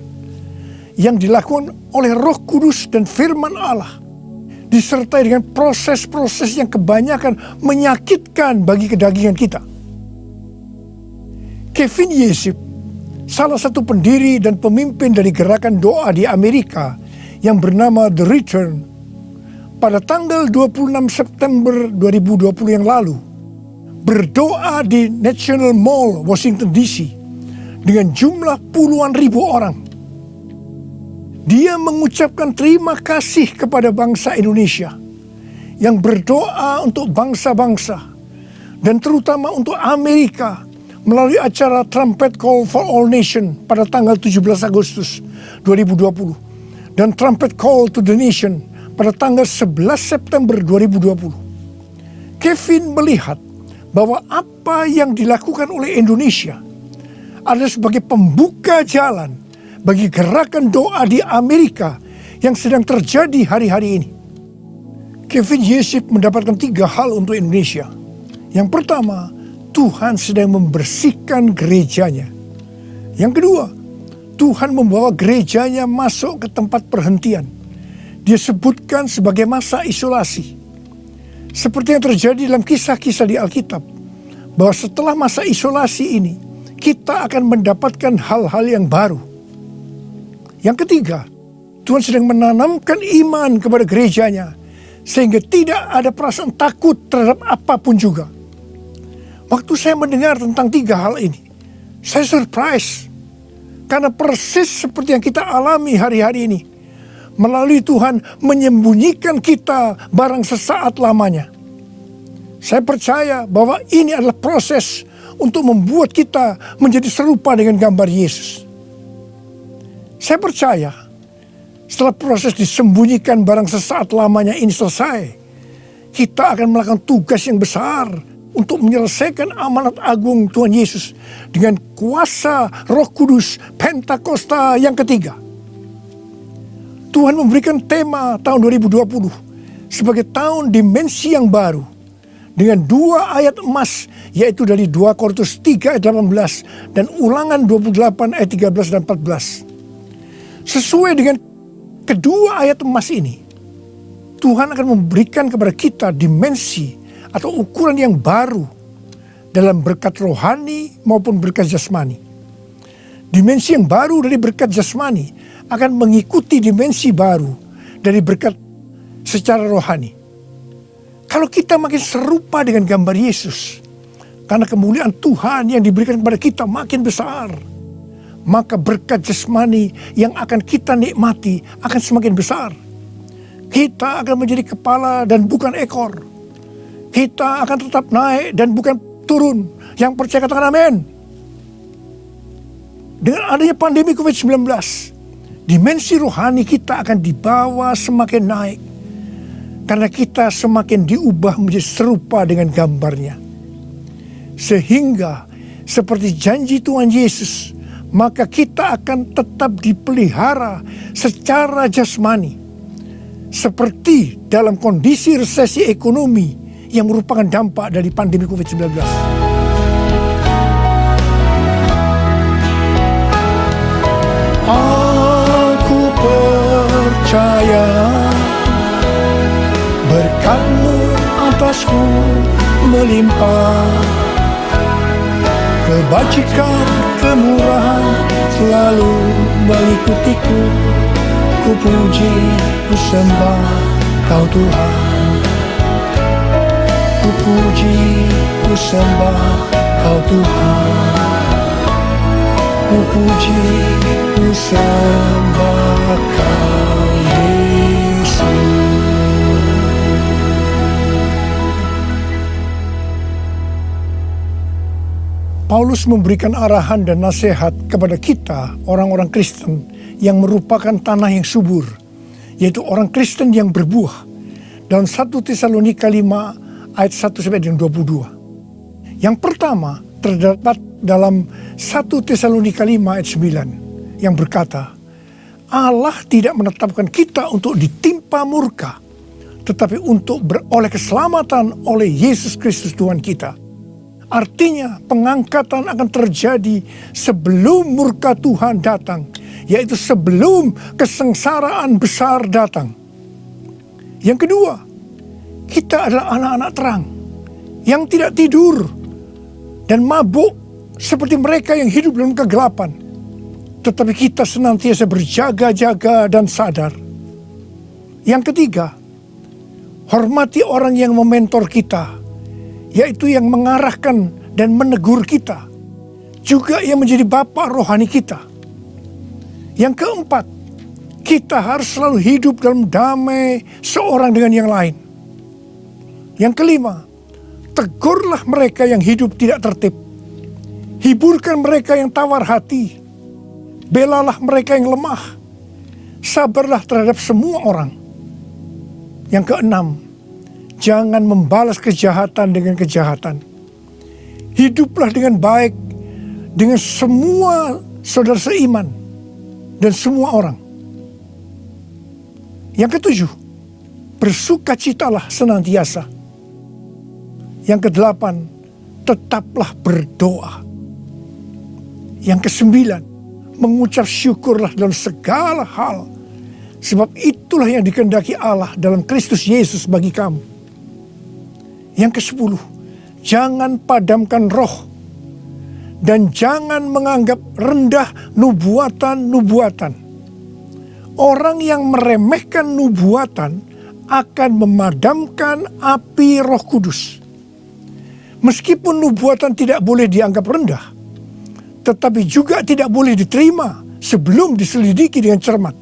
Speaker 5: yang dilakukan oleh Roh Kudus dan firman Allah, disertai dengan proses-proses yang kebanyakan menyakitkan bagi kedagingan kita. Kevin Yesip, salah satu pendiri dan pemimpin dari gerakan doa di Amerika yang bernama The Return, pada tanggal 26 September 2020 yang lalu, berdoa di National Mall, Washington DC, dengan jumlah puluhan ribu orang. Dia mengucapkan terima kasih kepada bangsa Indonesia yang berdoa untuk bangsa-bangsa dan terutama untuk Amerika melalui acara Trumpet Call for All Nation pada tanggal 17 Agustus 2020 dan Trumpet Call to the Nation pada tanggal 11 September 2020. Kevin melihat bahwa apa yang dilakukan oleh Indonesia adalah sebagai pembuka jalan bagi gerakan doa di Amerika yang sedang terjadi hari-hari ini. Kevin Yesip mendapatkan 3 hal untuk Indonesia. Yang pertama, Tuhan sedang membersihkan gerejanya. Yang kedua, Tuhan membawa gerejanya masuk ke tempat perhentian. Dia sebutkan sebagai masa isolasi. Seperti yang terjadi dalam kisah-kisah di Alkitab, bahwa setelah masa isolasi ini, kita akan mendapatkan hal-hal yang baru. Yang ketiga, Tuhan sedang menanamkan iman kepada gerejanya, sehingga tidak ada perasaan takut terhadap apapun juga. Waktu saya mendengar tentang 3 hal ini, saya surprise. Karena persis seperti yang kita alami hari-hari ini. Melalui Tuhan menyembunyikan kita barang sesaat lamanya. Saya percaya bahwa ini adalah proses untuk membuat kita menjadi serupa dengan gambar Yesus. Saya percaya setelah proses disembunyikan barang sesaat lamanya ini selesai, kita akan melakukan tugas yang besar untuk menyelesaikan amanat agung Tuhan Yesus dengan kuasa Roh Kudus Pentakosta yang ketiga. Tuhan memberikan tema tahun 2020 sebagai tahun dimensi yang baru dengan 2 ayat emas, yaitu dari 2 Korintus 3 ayat 18 dan Ulangan 28 ayat 13 dan 14. Sesuai dengan kedua ayat emas ini, Tuhan akan memberikan kepada kita dimensi atau ukuran yang baru dalam berkat rohani maupun berkat jasmani. Dimensi yang baru dari berkat jasmani akan mengikuti dimensi baru dari berkat secara rohani. Kalau kita makin serupa dengan gambar Yesus, karena kemuliaan Tuhan yang diberikan kepada kita makin besar, maka berkat jasmani yang akan kita nikmati akan semakin besar. Kita akan menjadi kepala dan bukan ekor. Kita akan tetap naik dan bukan turun. Yang percaya katakan amin. Dengan adanya pandemi COVID-19, dimensi rohani kita akan dibawa semakin naik. Karena kita semakin diubah menjadi serupa dengan gambarnya. Sehingga seperti janji Tuhan Yesus, maka kita akan tetap dipelihara secara jasmani. Seperti dalam kondisi resesi ekonomi yang merupakan dampak dari pandemi COVID-19. Aku percaya berkat-Mu atasku melimpah. Kebajikan, kemurahan selalu mengikutiku. Ku puji, ku sembah Kau Tuhan. Ku puji, ku sembah Kau Tuhan. Ku puji, ku sembah Kau Yesus. Paulus memberikan arahan dan nasihat kepada kita, orang-orang Kristen yang merupakan tanah yang subur, yaitu orang Kristen yang berbuah. Dalam 1 Tesalonika 5 ayat 1-22. Yang pertama terdapat dalam 1 Tesalonika 5 ayat 9 yang berkata, Allah tidak menetapkan kita untuk ditimpa murka, tetapi untuk beroleh keselamatan oleh Yesus Kristus Tuhan kita. Artinya pengangkatan akan terjadi sebelum murka Tuhan datang, yaitu sebelum kesengsaraan besar datang. Yang kedua, kita adalah anak-anak terang yang tidak tidur dan mabuk seperti mereka yang hidup dalam kegelapan. Tetapi kita senantiasa berjaga-jaga dan sadar. Yang ketiga, hormati orang yang mementor kita, yaitu yang mengarahkan dan menegur kita, juga yang menjadi bapa rohani kita. Yang keempat, Kita harus selalu hidup dalam damai seorang dengan yang lain. Yang kelima, tegurlah mereka yang hidup tidak tertib. Hiburkan mereka yang tawar hati. Belalah mereka yang lemah. Sabarlah terhadap semua orang. Yang keenam, jangan membalas kejahatan dengan kejahatan. Hiduplah dengan baik dengan semua saudara seiman dan semua orang. Yang ketujuh, bersukacitalah senantiasa. Yang kedelapan, tetaplah berdoa. Yang kesembilan, mengucap syukurlah dalam segala hal. Sebab itulah yang dikehendaki Allah dalam Kristus Yesus bagi kamu. Yang kesepuluh, jangan padamkan roh. Dan jangan menganggap rendah nubuatan-nubuatan. Orang yang meremehkan nubuatan akan memadamkan api Roh Kudus. Meskipun nubuatan tidak boleh dianggap rendah, tetapi juga tidak boleh diterima sebelum diselidiki dengan cermat.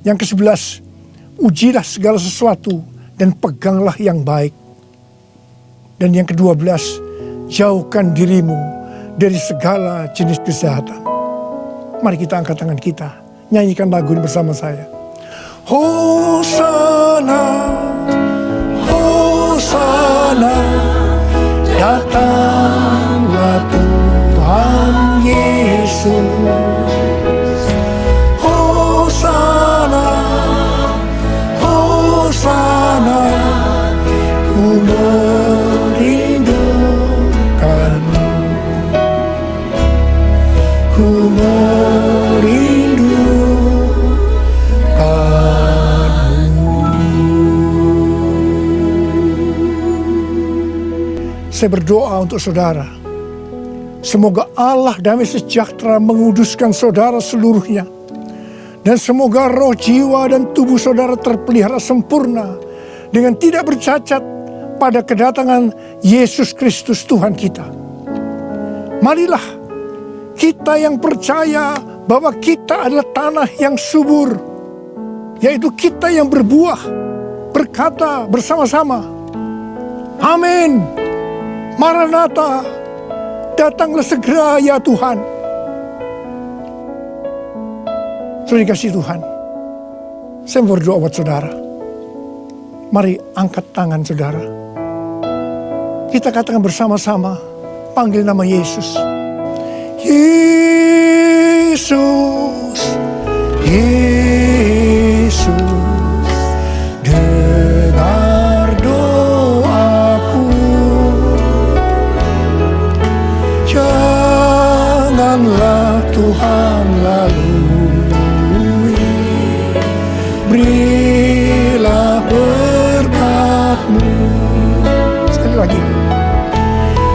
Speaker 5: Yang ke-11, ujilah segala sesuatu dan peganglah yang baik. Dan yang ke-12, jauhkan dirimu dari segala jenis kejahatan. Mari kita angkat tangan kita, nyanyikan lagu ini bersama saya. Hosana, Hosana, datanglah Tuhan Yesus. Hosana, Hosana, ku merindukanmu, ku Saya berdoa untuk saudara. Semoga Allah damai sejahtera menguduskan saudara seluruhnya. Dan semoga roh, jiwa, dan tubuh saudara terpelihara sempurna dengan tidak bercacat pada kedatangan Yesus Kristus Tuhan kita. Marilah kita yang percaya bahwa kita adalah tanah yang subur, yaitu kita yang berbuah, berkata bersama-sama, amin. Maranatha, datanglah segera ya Tuhan. Saudara dikasihi Tuhan, saya berdoa buat saudara. Mari angkat tangan saudara. Kita katakan bersama-sama, panggil nama Yesus. Yesus, Yesus, dengar doaku. Janganlah Tuhan lalui, berilah berkat-Mu. Sekali lagi.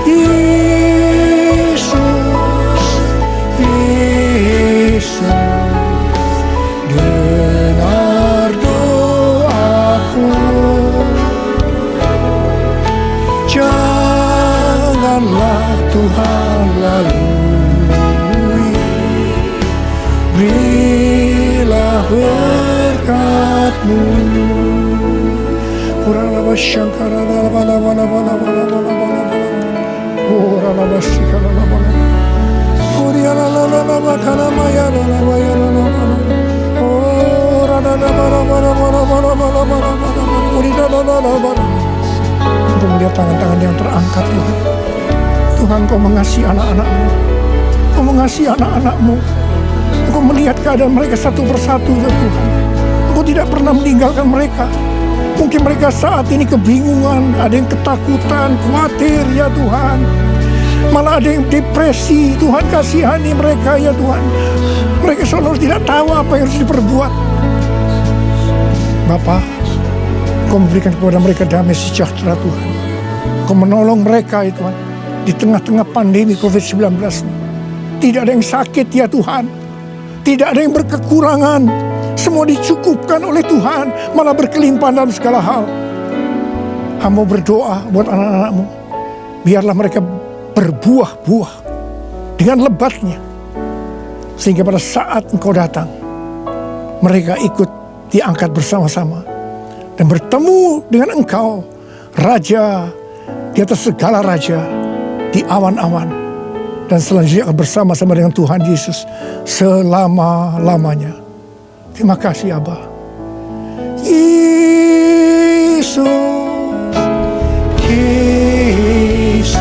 Speaker 5: Yesus, Yesus, dengar doaku. Janganlah Tuhan lalui, berilah berkat-Mu. Uralaba shankara laba laba laba laba laba laba laba. Uralaba shikara laba laba. Uriala laba laba kalama ya laba ya laba. Uralaba laba laba laba laba laba laba laba. Uralaba laba laba. Untuk melihat tangan-tangan yang terangkat Tuhan. Tuhan, Kau mengasihi anak-anak-Mu. Kau mengasihi anak-anak-Mu. Engkau melihat keadaan mereka satu persatu ya Tuhan. Engkau tidak pernah meninggalkan mereka. Mungkin mereka saat ini kebingungan, ada yang ketakutan, khawatir ya Tuhan. Malah ada yang depresi, Tuhan kasihani mereka ya Tuhan. Mereka seolah tidak tahu apa yang harus diperbuat. Bapa, Kau memberikan kepada mereka damai sejahtera Tuhan. Kau menolong mereka ya Tuhan. Di tengah-tengah pandemi COVID-19 ini. Tidak ada yang sakit ya Tuhan. Tidak ada yang berkekurangan. Semua dicukupkan oleh Tuhan. Malah berkelimpahan dalam segala hal. Hamba berdoa buat anak-anak-Mu. Biarlah mereka berbuah-buah dengan lebatnya. Sehingga pada saat Engkau datang, mereka ikut diangkat bersama-sama dan bertemu dengan Engkau, Raja di atas segala raja, di awan-awan, dan selanjutnya akan bersama-sama dengan Tuhan Yesus selama-lamanya. Terima kasih Aba. Yesus, Yesus,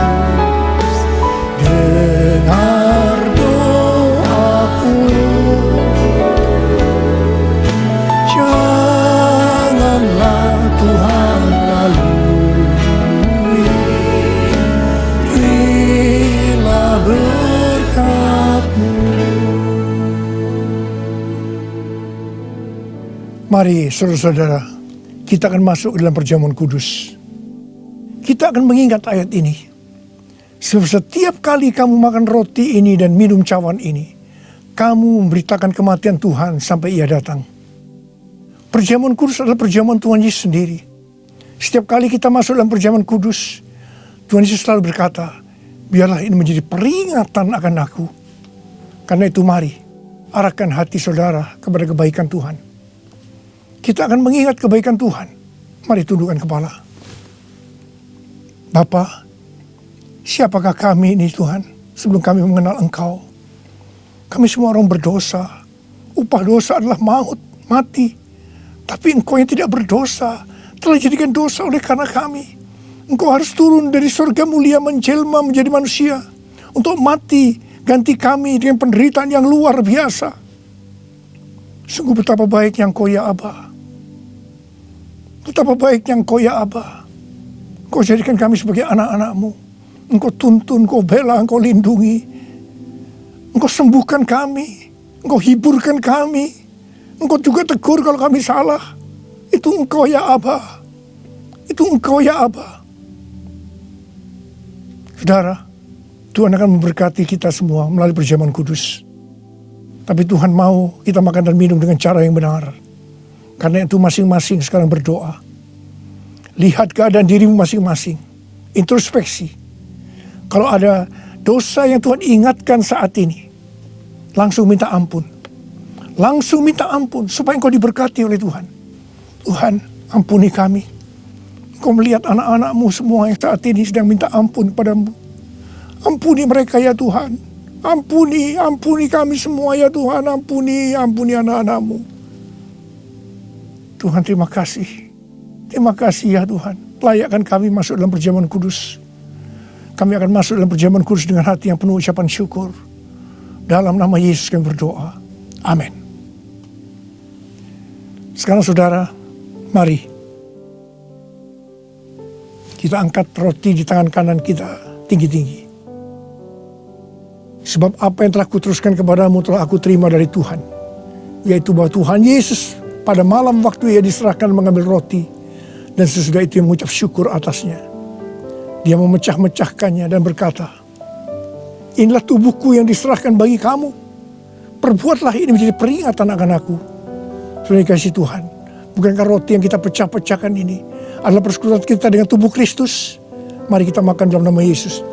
Speaker 5: dengar doaku. Janganlah Tuhan lalui, berilah berkat-Mu. Mari saudara-saudara, kita akan masuk dalam perjamuan kudus. Kita akan mengingat ayat ini. Sebab setiap kali kamu makan roti ini dan minum cawan ini, kamu memberitakan kematian Tuhan sampai Ia datang. Perjamuan kudus adalah perjamuan Tuhan Yesus sendiri. Setiap kali kita masuk dalam perjamuan kudus, Tuhan Yesus selalu berkata, biarlah ini menjadi peringatan akan aku. Karena itu mari, arahkan hati saudara kepada kebaikan Tuhan. Kita akan mengingat kebaikan Tuhan. Mari tundukkan kepala. Bapa, siapakah kami ini Tuhan sebelum kami mengenal Engkau? Kami semua orang berdosa. Upah dosa adalah maut, mati. Tapi Engkau yang tidak berdosa telah jadikan dosa oleh karena kami. Engkau harus turun dari surga mulia menjelma menjadi manusia untuk mati ganti kami dengan penderitaan yang luar biasa. Sungguh betapa baiknya Engkau ya Aba. Betapa baiknya Engkau ya Aba. Engkau jadikan kami sebagai anak-anak-Mu. Engkau tuntun, Engkau bela, Engkau lindungi. Engkau sembuhkan kami. Engkau hiburkan kami. Engkau juga tegur kalau kami salah. Itu Engkau ya Aba. Itu Engkau ya Aba. Saudara, Tuhan akan memberkati kita semua melalui perjamuan kudus. Tapi Tuhan mau kita makan dan minum dengan cara yang benar. Karena itu masing-masing sekarang berdoa. Lihat keadaan dirimu masing-masing. Introspeksi. Kalau ada dosa yang Tuhan ingatkan saat ini, langsung minta ampun. Langsung minta ampun supaya engkau diberkati oleh Tuhan. Tuhan, ampuni kami. Engkau melihat anak-anak-Mu semua yang saat ini sedang minta ampun kepadamu. Ampuni mereka ya Tuhan. Ampuni kami semua ya Tuhan. Ampuni anak-anak-Mu. Tuhan terima kasih. Terima kasih ya Tuhan. Layakkan kami masuk dalam perjamuan kudus. Kami akan masuk dalam perjamuan kudus dengan hati yang penuh ucapan syukur. Dalam nama Yesus kami berdoa. Amin. Sekarang saudara, mari. Kita angkat roti di tangan kanan kita tinggi-tinggi. Sebab apa yang telah kuteruskan kepadamu telah aku terima dari Tuhan. Yaitu bahwa Tuhan Yesus pada malam waktu Ia diserahkan mengambil roti. Dan sesudah itu Ia mengucap syukur atasnya. Dia memecah-mecahkannya dan berkata, inilah tubuhku yang diserahkan bagi kamu. Perbuatlah ini menjadi peringatan akan aku. Saudara kasih Tuhan, bukankah roti yang kita pecah-pecahkan ini adalah persekutuan kita dengan tubuh Kristus? Mari kita makan dalam nama Yesus.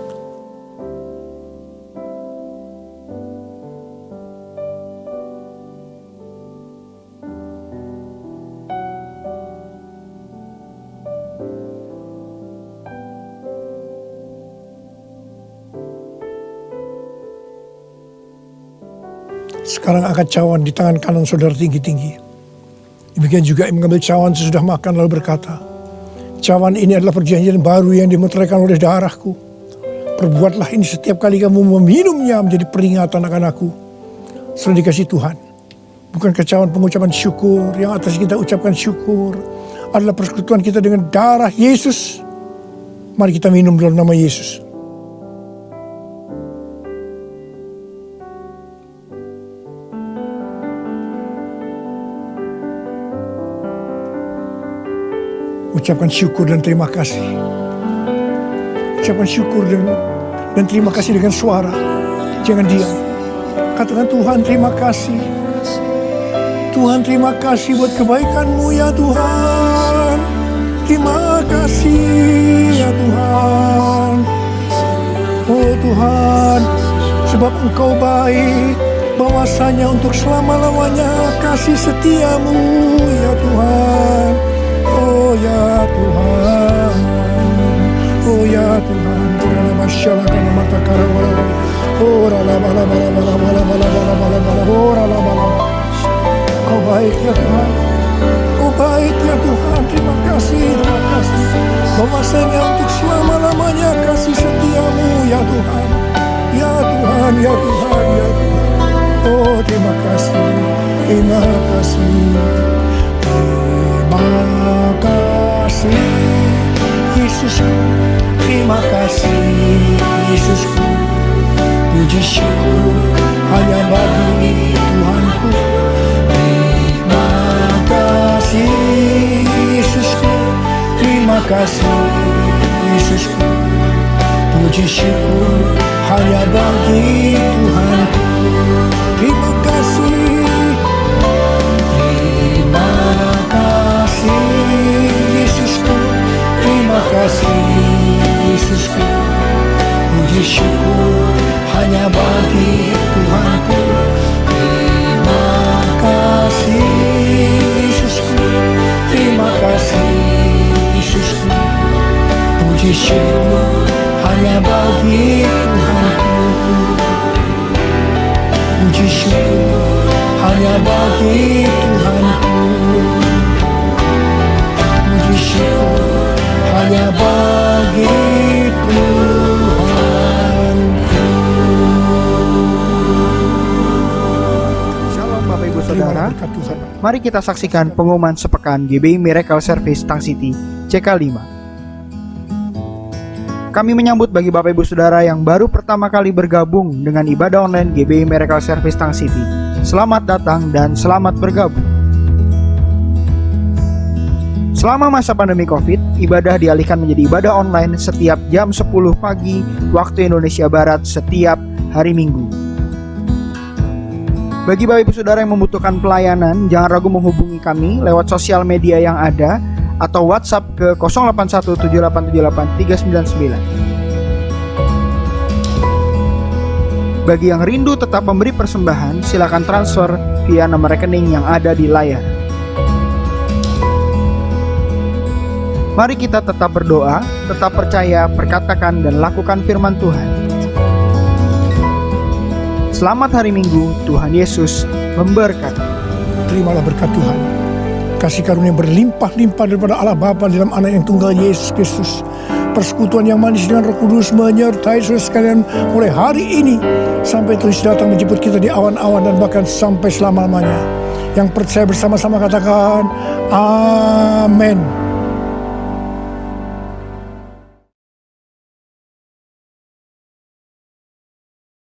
Speaker 5: Sekarang angkat cawan di tangan kanan saudara tinggi-tinggi. Demikian juga yang mengambil cawan sesudah makan lalu berkata, cawan ini adalah perjanjian baru yang dimeteraikan oleh darahku. Perbuatlah ini setiap kali kamu meminumnya menjadi peringatan akan aku. Selalu dikasih Tuhan. Bukankah cawan pengucapan syukur yang atas kita ucapkan syukur adalah persekutuan kita dengan darah Yesus. Mari kita minum dalam nama Yesus. Ucapkan syukur dan terima kasih. Ucapkan syukur dan terima kasih dengan suara. Jangan diam. Katakan, Tuhan terima kasih. Tuhan terima kasih buat kebaikan-Mu ya Tuhan. Terima kasih ya Tuhan. Oh Tuhan, sebab Engkau baik. bahwasanya untuk selama-lamanya kasih setiamu ya Tuhan. Oh ya Tuhan, oh ya Tuhan. Ora masyaallah kana mata karawala. Ora la bala bala bala bala bala bala bala bala. Ora la bala. Kau baik ya Tuhan. Kau baik ya Tuhan. Terima kasih, terima kasih. Bahwasanya untuk selama-lamanya kasih setiamu ya Tuhan. Ya Tuhan, ya Tuhan, ya Tuhan. Oh terima kasih, terima kasih. Terima kasih Yesusku, terima kasih Yesusku. Puji syukur hanya bagi Tuhanku. Terima kasih Yesusku, terima kasih Yesusku. Puji syukur hanya bagi Tuhanku. Terima kasih, terima kasih Yesusku, terima kasih Yesusku. Puji syukur hanya bagi Tuhanku. Terima kasih Yesusku, terima kasih Yesusku. Puji syukur hanya bagi Tuhanku. Puji syukur hanya bagi Tuhanku. Puji syukur hanya bagi Tuhanku.
Speaker 6: Shalom Bapak Ibu Saudara,
Speaker 5: Berkat Tuhan.
Speaker 6: mari kita saksikan pengumuman sepekan GBI Miracle Service Tang City CK5. Kami menyambut bagi Bapak Ibu Saudara yang baru pertama kali bergabung dengan ibadah online GBI Miracle Service Tang City. Selamat datang dan selamat bergabung. Selama masa pandemi Covid, ibadah dialihkan menjadi ibadah online setiap jam 10 pagi waktu Indonesia Barat setiap hari Minggu. Bagi Bapak Ibu Saudara yang membutuhkan pelayanan, jangan ragu menghubungi kami lewat sosial media yang ada atau WhatsApp ke 0817878399. Bagi yang rindu tetap memberi persembahan, silakan transfer via nomor rekening yang ada di layar. Mari kita tetap berdoa, tetap percaya, perkatakan dan lakukan firman Tuhan. Selamat hari Minggu, Tuhan Yesus memberkati.
Speaker 5: Terimalah berkat Tuhan. Kasih karunia berlimpah-limpah daripada Allah Bapa dalam Anak yang tunggal Yesus Kristus. Persekutuan yang manis dengan Roh Kudus menyertai saudara sekalian mulai hari ini sampai Tuhan datang menjemput kita di awan-awan dan bahkan sampai selama-lamanya. Yang percaya bersama-sama katakan amin.